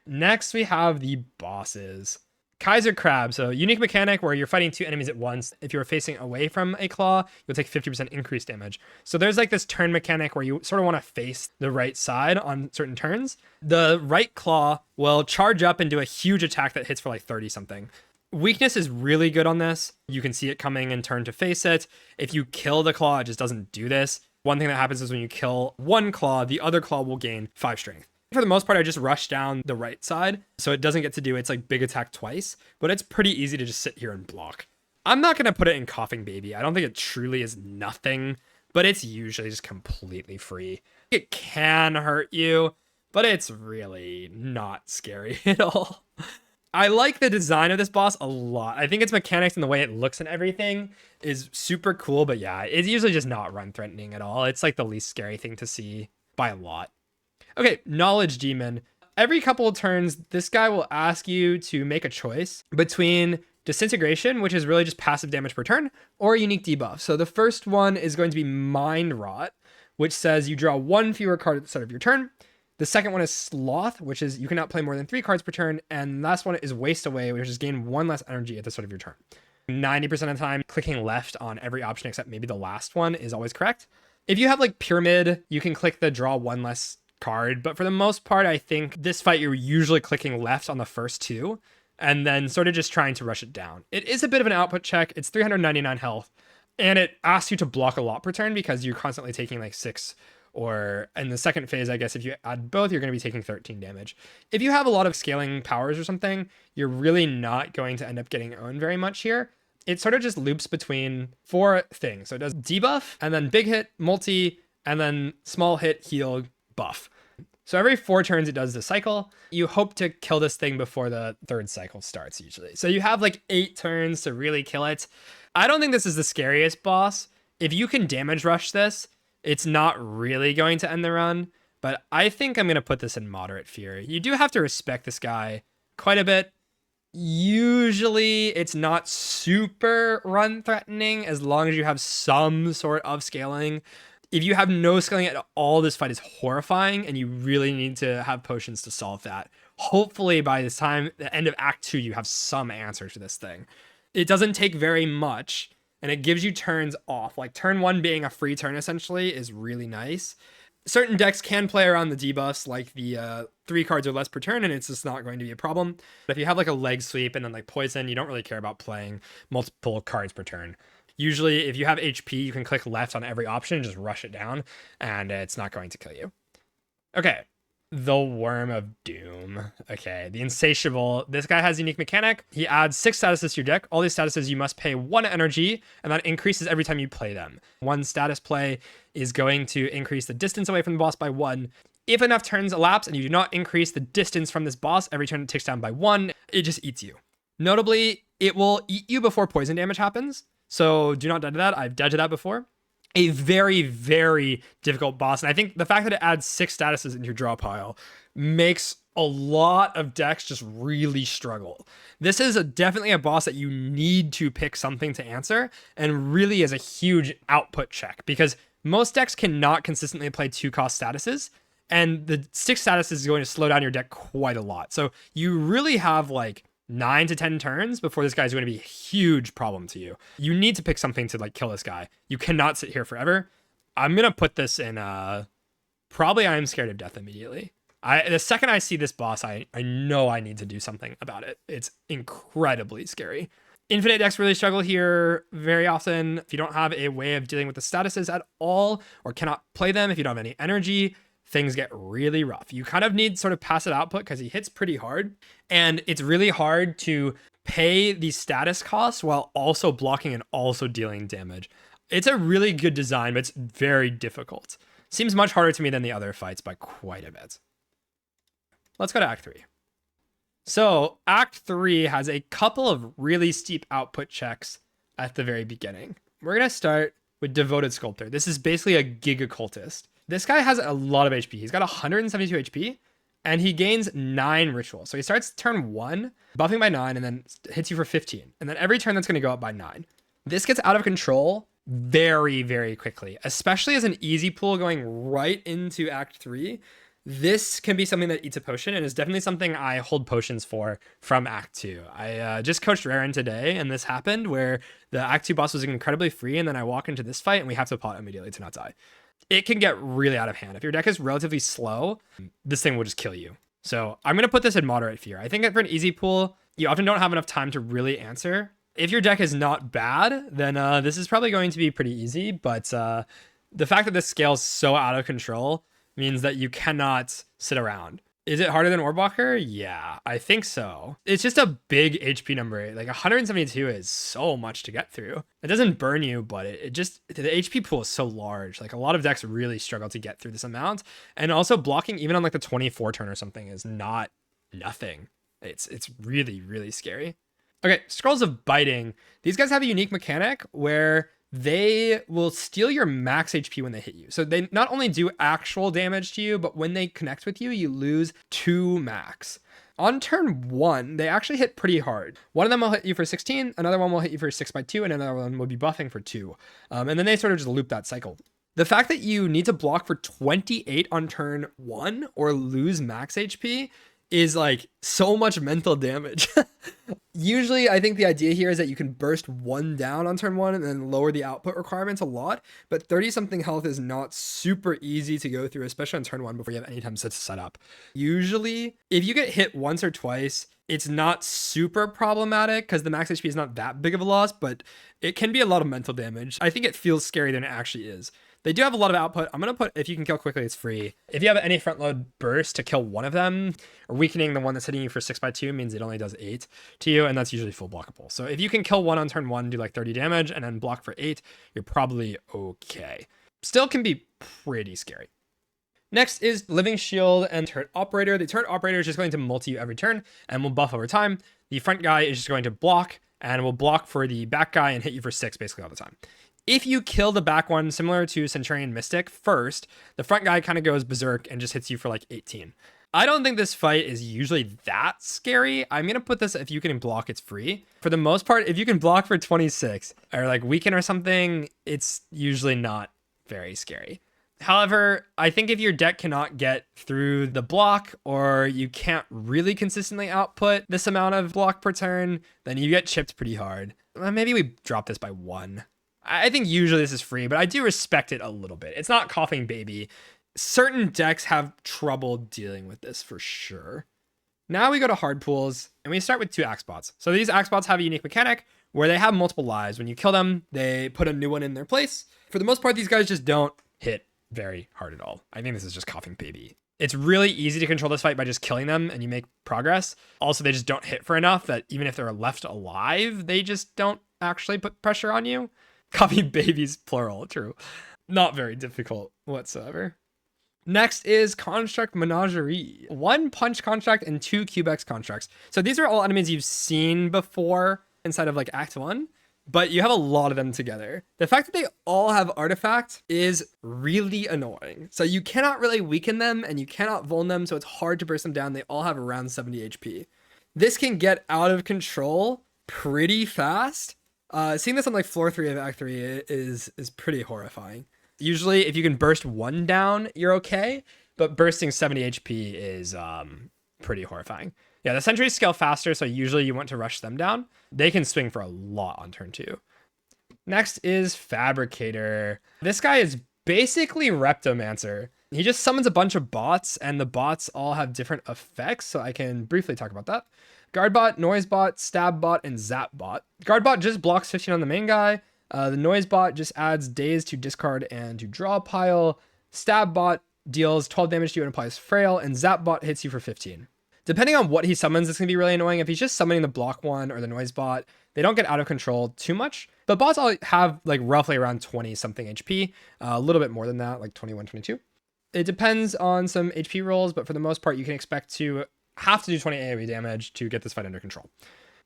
Next, we have the bosses. Kaiser Crab, so unique mechanic where you're fighting 2 enemies at once. If you're facing away from a claw, you'll take 50% increased damage. So there's like this turn mechanic where you sort of want to face the right side on certain turns. The right claw will charge up and do a huge attack that hits for like 30 something. Weakness is really good on this. You can see it coming and turn to face it. If you kill the claw, it just doesn't do this. One thing that happens is when you kill one claw, the other claw will gain 5 strength. For the most part, I just rush down the right side, so it doesn't get to do its like big attack twice, but it's pretty easy to just sit here and block. I'm not going to put it in Coughing Baby. I don't think it truly is nothing, but it's usually just completely free. It can hurt you, but it's really not scary at all. I like the design of this boss a lot. I think its mechanics and the way it looks and everything is super cool, but yeah, it's usually just not run threatening at all. It's like the least scary thing to see by a lot. Okay, Knowledge Demon. Every couple of turns, this guy will ask you to make a choice between Disintegration, which is really just passive damage per turn, or a unique debuff. So the first one is going to be Mind Rot, which says you draw 1 fewer card at the start of your turn. The second one is Sloth, which is you cannot play more than 3 cards per turn. And the last one is Waste Away, which is gain 1 less energy at the start of your turn. 90% of the time, clicking left on every option except maybe the last one is always correct. If you have like Pyramid, you can click the draw 1 less card, but for the most part, I think this fight you're usually clicking left on the first 2 and then sort of just trying to rush it down. It is a bit of an output check. It's 399 health and it asks you to block a lot per turn because you're constantly taking like 6, or in the second phase, I guess if you add both, you're going to be taking 13 damage. If you have a lot of scaling powers or something, you're really not going to end up getting owned very much here. it sort of just loops between 4 things. So it does debuff, and then big hit, multi, and then small hit, heal, buff. So every 4 turns, it does the cycle. You hope to kill this thing before the 3rd cycle starts usually. So you have like 8 turns to really kill it. I don't think this is the scariest boss. If you can damage rush this, it's not really going to end the run. But I think I'm going to put this in moderate fear. You do have to respect this guy quite a bit. Usually it's not super run threatening as long as you have some sort of scaling. If you have no scaling at all, this fight is horrifying and you really need to have potions to solve that. Hopefully by this time, the end of Act 2, you have some answer to this thing. It doesn't take very much and it gives you turns off. Like turn 1 being a free turn essentially is really nice. Certain decks can play around the debuffs, like the 3 cards or less per turn, and it's just not going to be a problem. But if you have like a leg sweep and then like poison, you don't really care about playing multiple cards per turn. Usually, if you have HP, you can click left on every option and just rush it down, and it's not going to kill you. Okay, the Worm of Doom. Okay, the Insatiable. This guy has a unique mechanic. He adds 6 statuses to your deck. All these statuses, you must pay 1 energy, and that increases every time you play them. 1 status play is going to increase the distance away from the boss by 1. If enough turns elapse and you do not increase the distance from this boss, every turn it ticks down by 1, it just eats you. Notably, it will eat you before poison damage happens, so do not die to that. I've died to that before. A very, very difficult boss. And I think the fact that it adds 6 statuses into your draw pile makes a lot of decks just really struggle. This is definitely a boss that you need to pick something to answer and really is a huge output check because most decks cannot consistently play 2-cost statuses and the 6 statuses is going to slow down your deck quite a lot. So you really have like 9 to 10 turns before this guy's going to be a huge problem to you. You need to pick something to like kill this guy. You cannot sit here forever. I'm going to put this in probably I am scared of death immediately. The second I see this boss, I know I need to do something about it. It's incredibly scary. Infinite decks really struggle here very often. If you don't have a way of dealing with the statuses at all or cannot play them, if you don't have any energy, things get really rough. You kind of need sort of passive output because he hits pretty hard and it's really hard to pay the status costs while also blocking and also dealing damage. It's a really good design, but it's very difficult. Seems much harder to me than the other fights by quite a bit. Let's go to Act 3. So Act 3 has a couple of really steep output checks at the very beginning. We're going to start with Devoted Sculptor. This is basically a Giga Cultist. This guy has a lot of HP. He's got 172 HP and he gains 9 ritual. So he starts turn 1, buffing by 9 and then hits you for 15. And then every turn that's going to go up by 9. This gets out of control very, very quickly, especially as an easy pool going right into Act 3. This can be something that eats a potion and is definitely something I hold potions for from Act 2. I just coached Raren today and this happened where the Act 2 boss was incredibly free and then I walk into this fight and we have to pot immediately to not die. It can get really out of hand. If your deck is relatively slow, this thing will just kill you. So I'm going to put this in moderate fear. I think that for an easy pool, you often don't have enough time to really answer. If your deck is not bad, then this is probably going to be pretty easy. But the fact that this scales so out of control means that you cannot sit around. Is it harder than Orbwalker? Yeah, I think so. It's just a big HP number. Like 172 is so much to get through. It doesn't burn you, but the HP pool is so large. Like a lot of decks really struggle to get through this amount. And also blocking even on like the 24 turn or something is not nothing. It's really, really scary. Okay, Scrolls of Biting. These guys have a unique mechanic where they will steal your max HP when they hit you. So they not only do actual damage to you, but when they connect with you, you lose 2 max. On turn 1, they actually hit pretty hard. One of them will hit you for 16, another one will hit you for 6 by 2, and another one will be buffing for 2. And then they sort of just loop that cycle. The fact that you need to block for 28 on turn 1 or lose max HP is like so much mental damage. Usually I think the idea here is that you can burst 1 down on turn 1 and then lower the output requirements a lot, but 30 something health is not super easy to go through, especially on turn 1 before you have any time to set up. Usually if you get hit once or twice, it's not super problematic because the max HP is not that big of a loss, but it can be a lot of mental damage. I think it feels scarier than it actually is. They do have a lot of output. I'm going to put, if you can kill quickly, it's free. If you have any front load burst to kill one of them, or weakening the one that's hitting you for 6x2 means it only does 8 to you, and that's usually full blockable. So if you can kill one on turn 1, do like 30 damage, and then block for 8, you're probably okay. Still can be pretty scary. Next is Living Shield and Turret Operator. The Turret Operator is just going to multi you every turn and will buff over time. The front guy is just going to block and will block for the back guy and hit you for 6 basically all the time. If you kill the back one, similar to Centurion Mystic first, the front guy kind of goes berserk and just hits you for like 18. I don't think this fight is usually that scary. I'm going to put this, if you can block, it's free. For the most part, if you can block for 26 or like weaken or something, it's usually not very scary. However, I think if your deck cannot get through the block or you can't really consistently output this amount of block per turn, then you get chipped pretty hard. Maybe we drop this by 1. I think usually this is free, but I do respect it a little bit. It's not coughing baby. Certain decks have trouble dealing with this for sure. Now we go to hard pools and we start with 2 axe bots. So these axe bots have a unique mechanic where they have multiple lives. When you kill them, they put a new one in their place. For the most part, these guys just don't hit very hard at all. I think this is just coughing baby. It's really easy to control this fight by just killing them and you make progress. Also, they just don't hit for enough that even if they're left alive, they just don't actually put pressure on you. Coughing babies, plural, true. Not very difficult whatsoever. Next is Construct Menagerie. 1 punch construct and 2 Cubex constructs. So these are all enemies you've seen before inside of like Act 1. But you have a lot of them together. The fact that they all have artifact is really annoying. So you cannot really weaken them and you cannot vuln them, so it's hard to burst them down. They all have around 70 HP. This can get out of control pretty fast. Seeing this on like floor 3 of Act 3 is pretty horrifying. Usually if you can burst 1 down, you're okay, but bursting 70 HP is pretty horrifying. Yeah, the sentries scale faster, so usually you want to rush them down. They can swing for a lot on turn 2. Next is Fabricator. This guy is basically Reptomancer. He just summons a bunch of bots, and the bots all have different effects, so I can briefly talk about that. Guardbot, Noisebot, Stabbot, and Zapbot. Guardbot just blocks 15 on the main guy. The Noisebot just adds daze to discard and to draw pile. Stabbot deals 12 damage to you and applies Frail, and Zapbot hits you for 15. Depending on what he summons, it's going to be really annoying. If he's just summoning the block one or the noise bot, they don't get out of control too much. But bots all have like roughly around 20 something HP, a little bit more than that, like 21, 22. It depends on some HP rolls, but for the most part, you can expect to have to do 20 AoE damage to get this fight under control.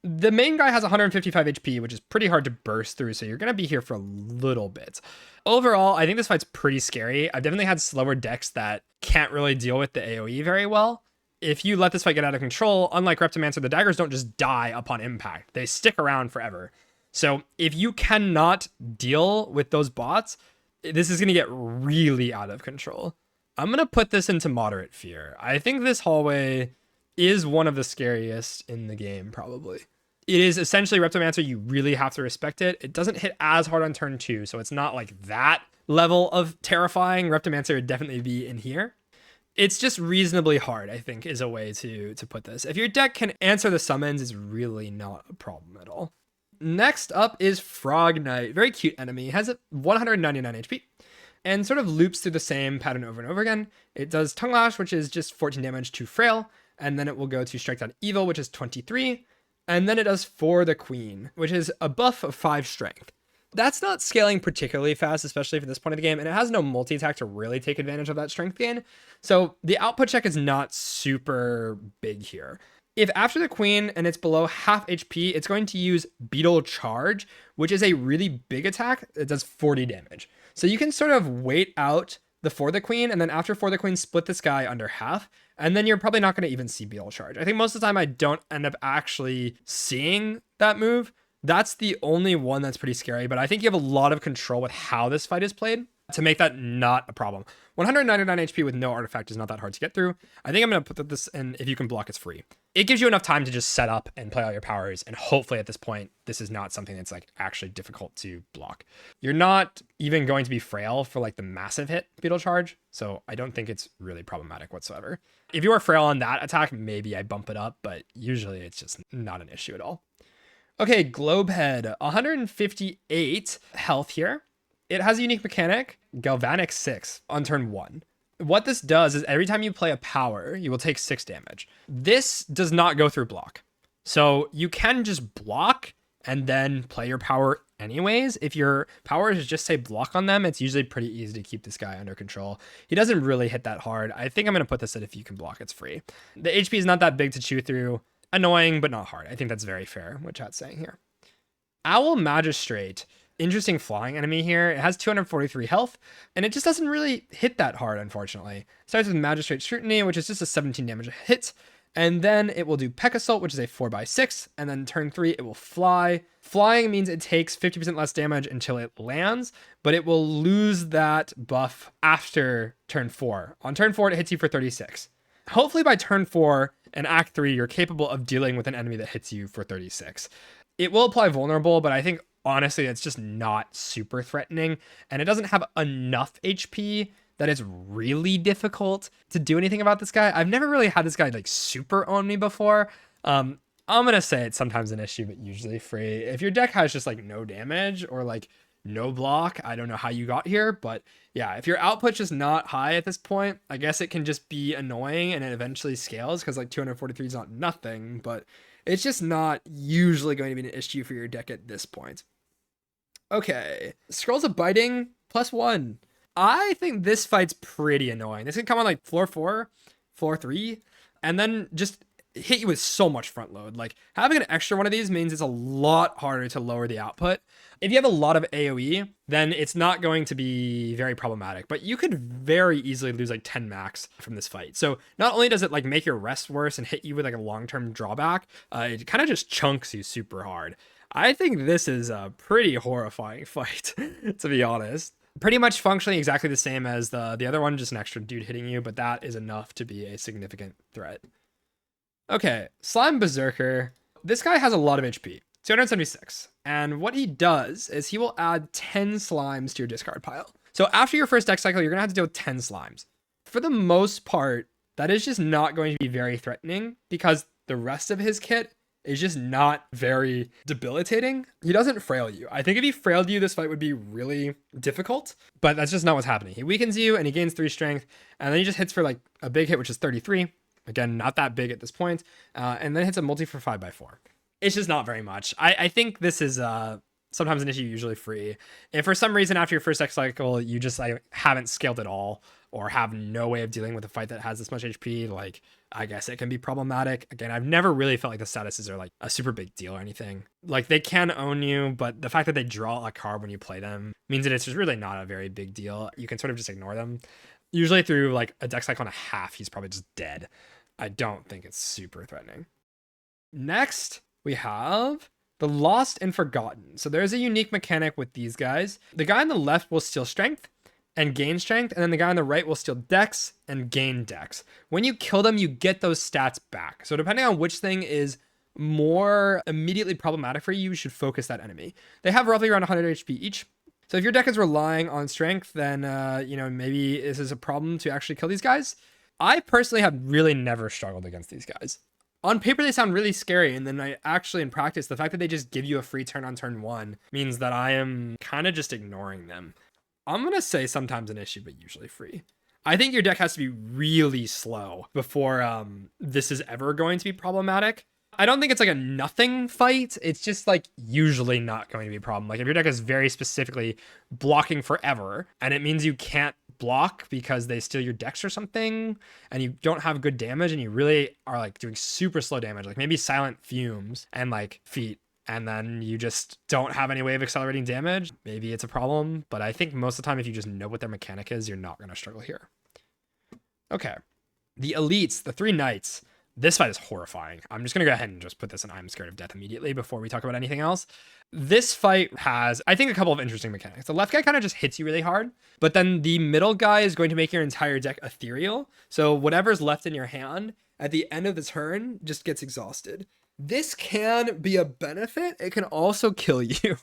The main guy has 155 HP, which is pretty hard to burst through, so you're going to be here for a little bit. Overall, I think this fight's pretty scary. I've definitely had slower decks that can't really deal with the AoE very well. If you let this fight get out of control, unlike Reptomancer, the daggers don't just die upon impact. They stick around forever. So if you cannot deal with those bots, this is going to get really out of control. I'm going to put this into moderate fear. I think this hallway is one of the scariest in the game, probably. It is essentially Reptomancer. You really have to respect it. It doesn't hit as hard on turn 2, so it's not like that level of terrifying. Reptomancer would definitely be in here. It's just reasonably hard, I think, is a way to put this. If your deck can answer the summons, it's really not a problem at all. Next up is Frog Knight. Very cute enemy. Has 199 HP and sort of loops through the same pattern over and over again. It does Tongue Lash, which is just 14 damage to Frail, and then it will go to Strike Down Evil, which is 23, and then it does For the Queen, which is a buff of 5 strength. That's not scaling particularly fast, especially for this point of the game, and it has no multi-attack to really take advantage of that strength gain. So the output check is not super big here. If after the queen and it's below half HP, it's going to use Beetle Charge, which is a really big attack. It does 40 damage. So you can sort of wait out the For the Queen, and then after For the Queen, split this guy under half, and then you're probably not going to even see Beetle Charge. I think most of the time I don't end up actually seeing that move. That's the only one that's pretty scary, but I think you have a lot of control with how this fight is played to make that not a problem. 199 HP with no artifact is not that hard to get through. I think I'm going to put this in, if you can block, it's free. It gives you enough time to just set up and play all your powers, and hopefully at this point, this is not something that's like actually difficult to block. You're not even going to be frail for like the massive hit Beetle Charge, so I don't think it's really problematic whatsoever. If you are frail on that attack, maybe I bump it up, but usually it's just not an issue at all. Okay, Globehead, 158 health here. It has a unique mechanic, Galvanic 6 on turn 1. What this does is every time you play a power, you will take 6 damage. This does not go through block. So you can just block and then play your power anyways. If your power is just say block on them, it's usually pretty easy to keep this guy under control. He doesn't really hit that hard. I think I'm going to put this at if you can block, it's free. The HP is not that big to chew through. Annoying, but not hard. I think that's very fair, what chat's saying here. Owl Magistrate. Interesting flying enemy here. It has 243 health, and it just doesn't really hit that hard, unfortunately. It starts with Magistrate Scrutiny, which is just a 17 damage hit, and then it will do Peck Assault, which is a 4x6, and then turn 3, it will fly. Flying means it takes 50% less damage until it lands, but it will lose that buff after turn 4. On turn 4, it hits you for 36. Hopefully by turn 4 and Act 3, you're capable of dealing with an enemy that hits you for 36. It will apply Vulnerable, but I think honestly, it's just not super threatening, and it doesn't have enough HP that it's really difficult to do anything about this guy. I've never really had this guy like super own me before. I'm gonna say it's sometimes an issue, but usually free. If your deck has just like no damage or like no block, I don't know how you got here, but yeah, if your output's just not high at this point, I guess it can just be annoying and it eventually scales because like 243 is not nothing, but it's just not usually going to be an issue for your deck at this point. Okay, Scrolls of Biting +1. I think this fight's pretty annoying. This can come on like floor 4, floor 3, and then just hit you with so much front load. Like having an extra one of these means it's a lot harder to lower the output. If you have a lot of AoE, then it's not going to be very problematic, but you could very easily lose like 10 max from this fight. So not only does it like make your rest worse and hit you with like a long-term drawback, it kind of just chunks you super hard. I think this is a pretty horrifying fight, to be honest. Pretty much functionally exactly the same as the other one, just an extra dude hitting you, but that is enough to be a significant threat. Okay, Slime Berserker. This guy has a lot of HP, 276. And what he does is he will add 10 slimes to your discard pile. So after your first deck cycle, you're going to have to deal with 10 slimes. For the most part, that is just not going to be very threatening because the rest of his kit is just not very debilitating. He doesn't frail you. I think if he frailed you, this fight would be really difficult, but that's just not what's happening. He weakens you and he gains 3 strength, and then he just hits for like a big hit, which is 33. Again, not that big at this point. And then hits a multi for 5x4. It's just not very much. I think this is sometimes an issue, usually free. If for some reason after your first deck cycle, you just like haven't scaled at all or have no way of dealing with a fight that has this much HP, like I guess it can be problematic. Again, I've never really felt like the statuses are like a super big deal or anything. Like they can own you, but the fact that they draw a card when you play them means that it's just really not a very big deal. You can sort of just ignore them. Usually through like a deck cycle and a half, he's probably just dead. I don't think it's super threatening. Next, we have the Lost and Forgotten. So there's a unique mechanic with these guys. The guy on the left will steal strength and gain strength, and then the guy on the right will steal dex and gain dex. When you kill them, you get those stats back. So depending on which thing is more immediately problematic for you, you should focus that enemy. They have roughly around 100 HP each. So if your deck is relying on strength, then maybe this is a problem to actually kill these guys. I personally have really never struggled against these guys. On paper, they sound really scary, and then I actually, in practice, the fact that they just give you a free turn on turn 1 means that I am kind of just ignoring them. I'm going to say sometimes an issue, but usually free. I think your deck has to be really slow before this is ever going to be problematic. I don't think it's like a nothing fight. It's just like usually not going to be a problem. Like if your deck is very specifically blocking forever, and it means you can't block because they steal your dex or something, and you don't have good damage, and you really are like doing super slow damage, like maybe Silent Fumes and like Feet, and then you just don't have any way of accelerating damage, maybe it's a problem. But I think most of the time, if you just know what their mechanic is, you're not going to struggle here. Okay. The Elites, the 3 Knights. This fight is horrifying. I'm just going to go ahead and just put this in I'm Scared of Death immediately before we talk about anything else. This fight has, I think, a couple of interesting mechanics. The left guy kind of just hits you really hard, but then the middle guy is going to make your entire deck ethereal. So whatever's left in your hand at the end of the turn just gets exhausted. This can be a benefit. It can also kill you.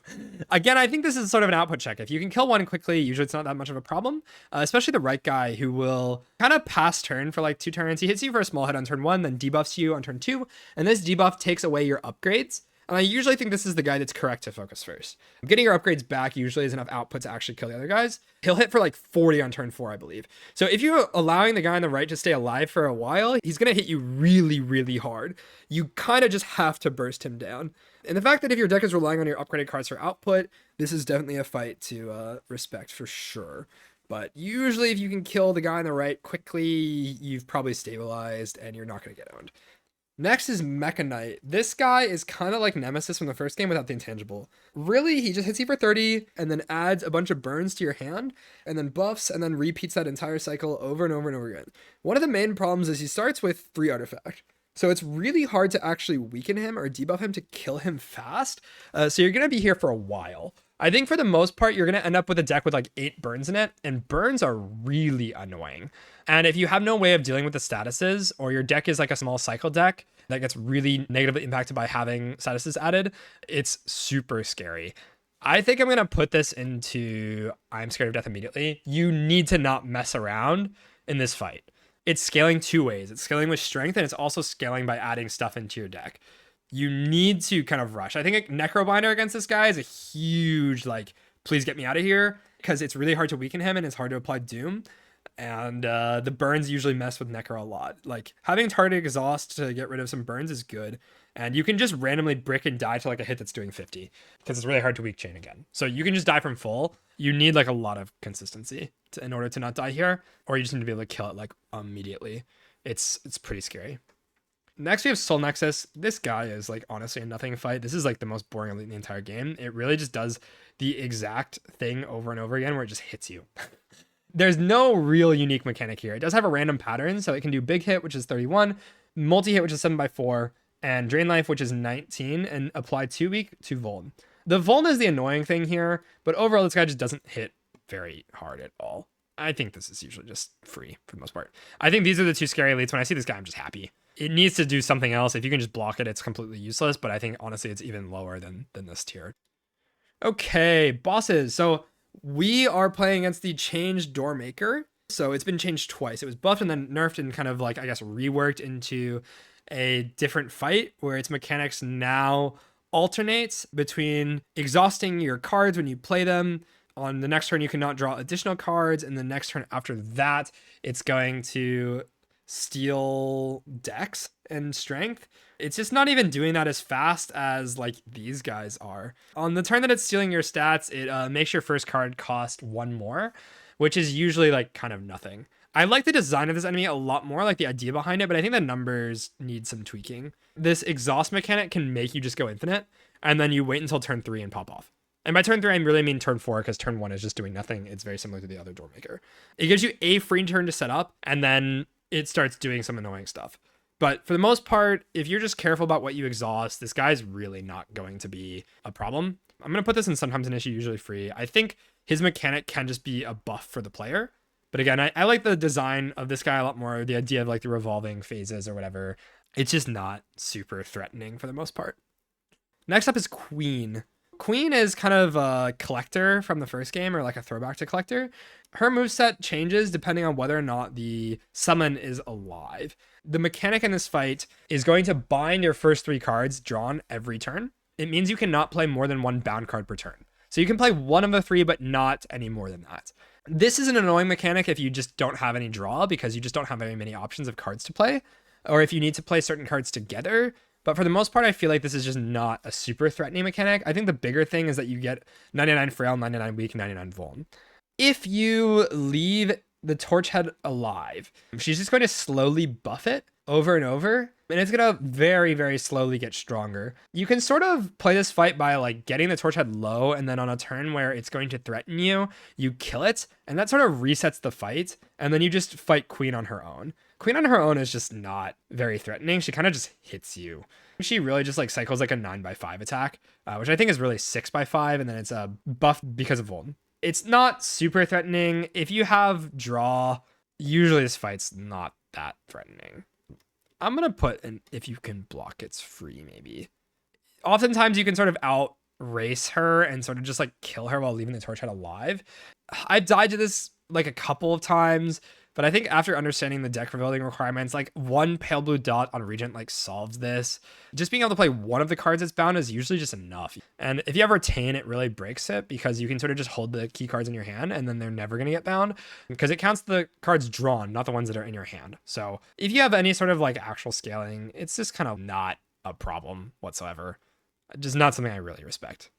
Again, I think this is sort of an output check. If you can kill one quickly, usually it's not that much of a problem, especially the right guy who will kind of pass turn for like 2 turns. He hits you for a small hit on turn 1, then debuffs you on turn 2, and this debuff takes away your upgrades. And I usually think this is the guy that's correct to focus first. Getting your upgrades back usually is enough output to actually kill the other guys. He'll hit for like 40 on turn 4, I believe. So if you're allowing the guy on the right to stay alive for a while, he's going to hit you really, really hard. You kind of just have to burst him down. And the fact that if your deck is relying on your upgraded cards for output, this is definitely a fight to respect for sure. But usually if you can kill the guy on the right quickly, you've probably stabilized and you're not going to get owned. Next is Mecha Knight. This guy is kind of like Nemesis from the first game without the intangible. Really, he just hits you for 30 and then adds a bunch of burns to your hand and then buffs and then repeats that entire cycle over and over and over again. One of the main problems is he starts with 3 artifact. So it's really hard to actually weaken him or debuff him to kill him fast. So you're going to be here for a while. I think for the most part, you're going to end up with a deck with like 8 burns in it, and burns are really annoying. And if you have no way of dealing with the statuses, or your deck is like a small cycle deck that gets really negatively impacted by having statuses added, it's super scary. I think I'm going to put this into I'm scared of death immediately. You need to not mess around in this fight. It's scaling 2 ways. It's scaling with strength, and it's also scaling by adding stuff into your deck. You need to kind of rush. I think a Necrobinder against this guy is a huge, like, please get me out of here, because it's really hard to weaken him and it's hard to apply Doom. And the burns usually mess with Necro a lot. Like, having targeted exhaust to get rid of some burns is good. And you can just randomly brick and die to like a hit that's doing 50, because it's really hard to weak chain again. So you can just die from full. You need like a lot of consistency in order to not die here, or you just need to be able to kill it like immediately. It's pretty scary. Next, we have Soul Nexus. This guy is like honestly a nothing fight. This is like the most boring elite in the entire game. It really just does the exact thing over and over again where it just hits you. There's no real unique mechanic here. It does have a random pattern, so it can do big hit, which is 31, multi hit, which is 7x4, and drain life, which is 19, and apply 2 weak to Vuln. The Vuln is the annoying thing here, but overall this guy just doesn't hit very hard at all. I think this is usually just free for the most part. I think these are the 2 scary elites. When I see this guy, I'm just happy. It needs to do something else. If you can just block it, it's completely useless, but I think honestly it's even lower than this tier. Okay, bosses. So we are playing against the changed Doormaker. So it's been changed twice. It was buffed and then nerfed and kind of like, I guess, reworked into a different fight where its mechanics now alternates between exhausting your cards when you play them. On the next turn, you cannot draw additional cards. And the next turn after that, it's going to steal dex and strength. It's just not even doing that as fast as like these guys are. On the turn that it's stealing your stats, it makes your first card cost 1 more, which is usually like kind of nothing. I like the design of this enemy a lot more, like the idea behind it, but I think the numbers need some tweaking. This exhaust mechanic can make you just go infinite, and then you wait until turn 3 and pop off. And by turn 3, I really mean turn 4, because turn 1 is just doing nothing. It's very similar to the other Doormaker. It gives you a free turn to set up, and then it starts doing some annoying stuff. But for the most part, if you're just careful about what you exhaust, this guy's really not going to be a problem. I'm going to put this in sometimes an issue, usually free. I think his mechanic can just be a buff for the player. But again, I like the design of this guy a lot more. The idea of like the revolving phases or whatever. It's just not super threatening for the most part. Next up is Queen. Queen is kind of a collector from the first game, or like a throwback to collector. Her moveset changes depending on whether or not the summon is alive. The mechanic in this fight is going to bind your first 3 cards drawn every turn. It means you cannot play more than 1 bound card per turn. So you can play 1 of the 3, but not any more than that. This is an annoying mechanic if you just don't have any draw, because you just don't have very many options of cards to play, or if you need to play certain cards together. But for the most part, I feel like this is just not a super threatening mechanic. I think the bigger thing is that you get 99 frail, 99 weak, 99 vuln. If you leave the torch head alive, she's just going to slowly buff it over and over, and it's going to very, very slowly get stronger. You can sort of play this fight by like getting the torch head low, and then on a turn where it's going to threaten you, you kill it, and that sort of resets the fight, and then you just fight Queen on her own. Queen on her own is just not very threatening. She kind of just hits you. She really just like cycles like a 9x5 attack, which I think is really 6x5, and then it's buffed because of Vuln. It's not super threatening. If you have draw, usually this fight's not that threatening. I'm going to put an if you can block, it's free maybe. Oftentimes you can sort of out race her and sort of just like kill her while leaving the torch head alive. I've died to this like a couple of times, But I think after understanding the deck building requirements, like one pale blue dot on Regent like solves this. Just being able to play one of the cards that's bound is usually just enough. And if you have Retain, it really breaks it because you can sort of just hold the key cards in your hand and then they're never going to get bound because it counts the cards drawn, not the ones that are in your hand. So if you have any sort of like actual scaling, it's just kind of not a problem whatsoever. Just not something I really respect.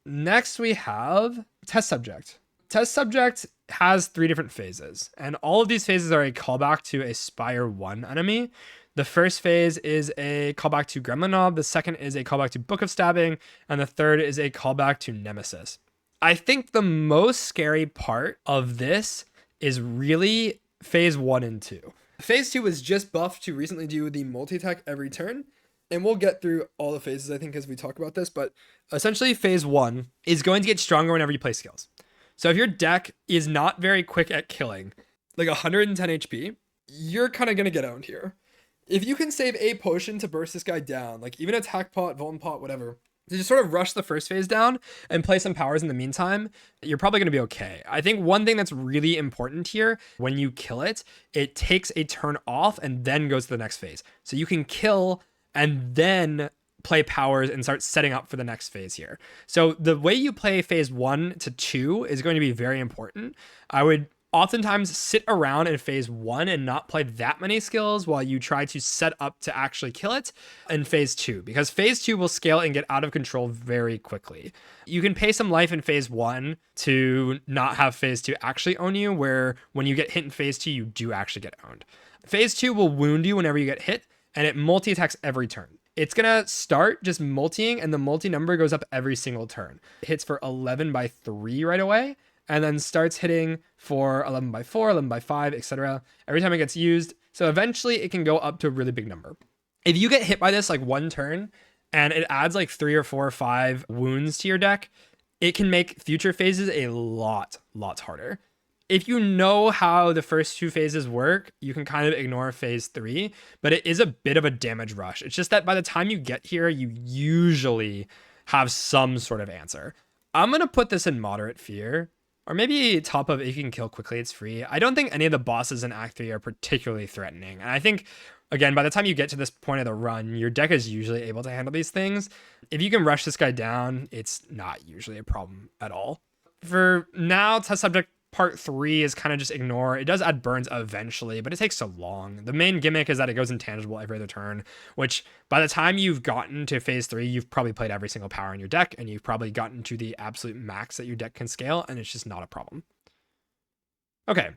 Next, we have Test Subject. Test Subject has 3 different phases, and all of these phases are a callback to a Spire 1 enemy. The first phase is a callback to Gremlin Knob, the second is a callback to Book of Stabbing, and the third is a callback to Nemesis. I think the most scary part of this is really phase 1 and 2. Phase 2 was just buffed to recently do the multi-attack every turn, and we'll get through all the phases, I think, as we talk about this, but essentially phase 1 is going to get stronger whenever you play skills. So if your deck is not very quick at killing, like 110 HP, you're kind of going to get owned here. If you can save a potion to burst this guy down, like even Attack Pot, Vuln Pot, whatever, to just sort of rush the first phase down and play some powers in the meantime, you're probably going to be okay. I think one thing that's really important here, when you kill it, it takes a turn off and then goes to the next phase. So you can kill and then play powers and start setting up for the next phase here. So the way you play phase 1 to 2 is going to be very important. I would oftentimes sit around in phase 1 and not play that many skills while you try to set up to actually kill it in phase 2, because phase 2 will scale and get out of control very quickly. You can pay some life in phase 1 to not have phase 2 actually own you, where when you get hit in phase 2, you do actually get owned. Phase 2 will wound you whenever you get hit, and it multi-attacks every turn. It's going to start just multiing, and the multi number goes up every single turn. It hits for 11 by 3 right away, and then starts hitting for 11 by 4, 11 by 5, etc. every time it gets used. So eventually it can go up to a really big number. If you get hit by this like one turn, and it adds like 3 or 4 or 5 wounds to your deck, it can make future phases a lot harder. If you know how the first 2 phases work, you can kind of ignore phase 3, but it is a bit of a damage rush. It's just that by the time you get here, you usually have some sort of answer. I'm going to put this in moderate fear, or maybe top of if you can kill quickly, it's free. I don't think any of the bosses in Act 3 are particularly threatening. And I think, again, by the time you get to this point of the run, your deck is usually able to handle these things. If you can rush this guy down, it's not usually a problem at all. For now, Test Subject Part 3 is kind of just ignore. It does add burns eventually, but it takes so long. The main gimmick is that it goes intangible every other turn, which by the time you've gotten to phase 3, you've probably played every single power in your deck, and you've probably gotten to the absolute max that your deck can scale, and it's just not a problem. Okay,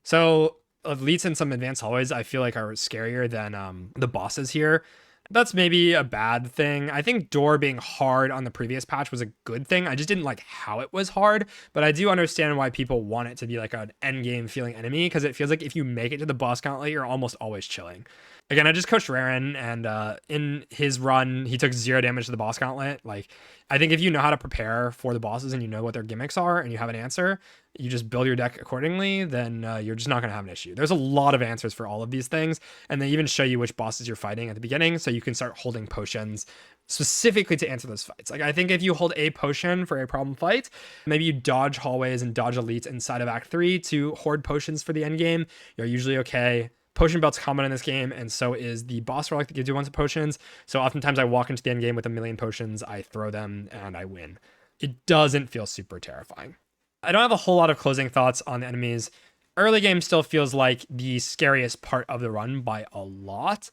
so elites in some advanced hallways I feel like are scarier than the bosses here. That's maybe a bad thing. I think Door being hard on the previous patch was a good thing. I just didn't like how it was hard, but I do understand why people want it to be like an end game feeling enemy, because it feels like if you make it to the boss gauntlet, you're almost always chilling. Again, I just coached Raren, and in his run, he took 0 damage to the boss gauntlet. Like, I think if you know how to prepare for the bosses and you know what their gimmicks are and you have an answer, you just build your deck accordingly, then you're just not going to have an issue. There's a lot of answers for all of these things, and they even show you which bosses you're fighting at the beginning, so you can start holding potions specifically to answer those fights. Like, I think if you hold a potion for a problem fight, maybe you dodge hallways and dodge elites inside of Act 3 to hoard potions for the end game, you're usually okay. Potion belt's common in this game, and so is the boss relic that gives you a bunch of potions. So oftentimes I walk into the end game with 1,000,000 potions, I throw them, and I win. It doesn't feel super terrifying. I don't have a whole lot of closing thoughts on the enemies. Early game still feels like the scariest part of the run by a lot.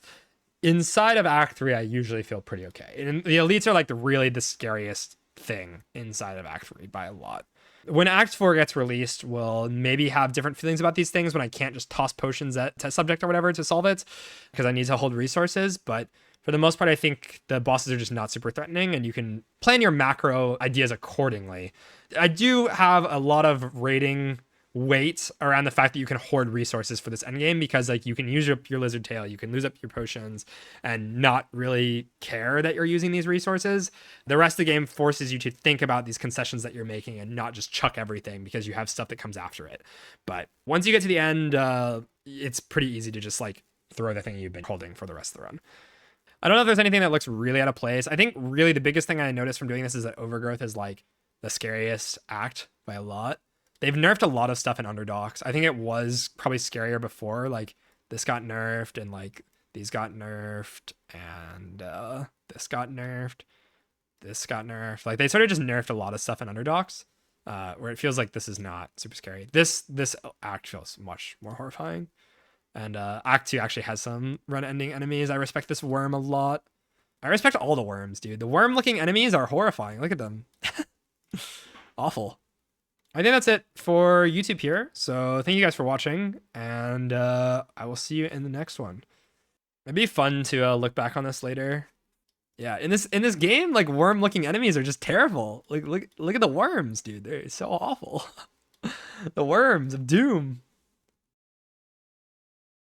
Inside of Act 3, I usually feel pretty okay. And the elites are like really the scariest thing inside of Act 3 by a lot. When Act 4 gets released, we'll maybe have different feelings about these things when I can't just toss potions at Test Subject or whatever to solve it, because I need to hold resources. But for the most part, I think the bosses are just not super threatening, and you can plan your macro ideas accordingly. I do have a lot of rating weight around the fact that you can hoard resources for this endgame, because like you can use up your lizard tail, you can lose up your potions and not really care that you're using these resources. The rest of the game forces you to think about these concessions that you're making and not just chuck everything because you have stuff that comes after it. But once you get to the end, it's pretty easy to just like throw the thing you've been holding for the rest of the run. I don't know if there's anything that looks really out of place. I think really the biggest thing I noticed from doing this is that Overgrowth is like the scariest act by a lot. They've nerfed a lot of stuff in Underdocks. I think it was probably scarier before. Like this got nerfed and like these got nerfed and this got nerfed. This got nerfed. Like they sort of just nerfed a lot of stuff in Underdocks, where it feels like this is not super scary. This act feels much more horrifying. And Act 2 actually has some run-ending enemies. I respect this worm a lot. I respect all the worms, dude. The worm-looking enemies are horrifying. Look at them. Awful. I think that's it for YouTube here. So thank you guys for watching, and I will see you in the next one. It'd be fun to look back on this later. Yeah, in this game, like worm-looking enemies are just terrible. Like look at the worms, dude. They're so awful. The worms of doom.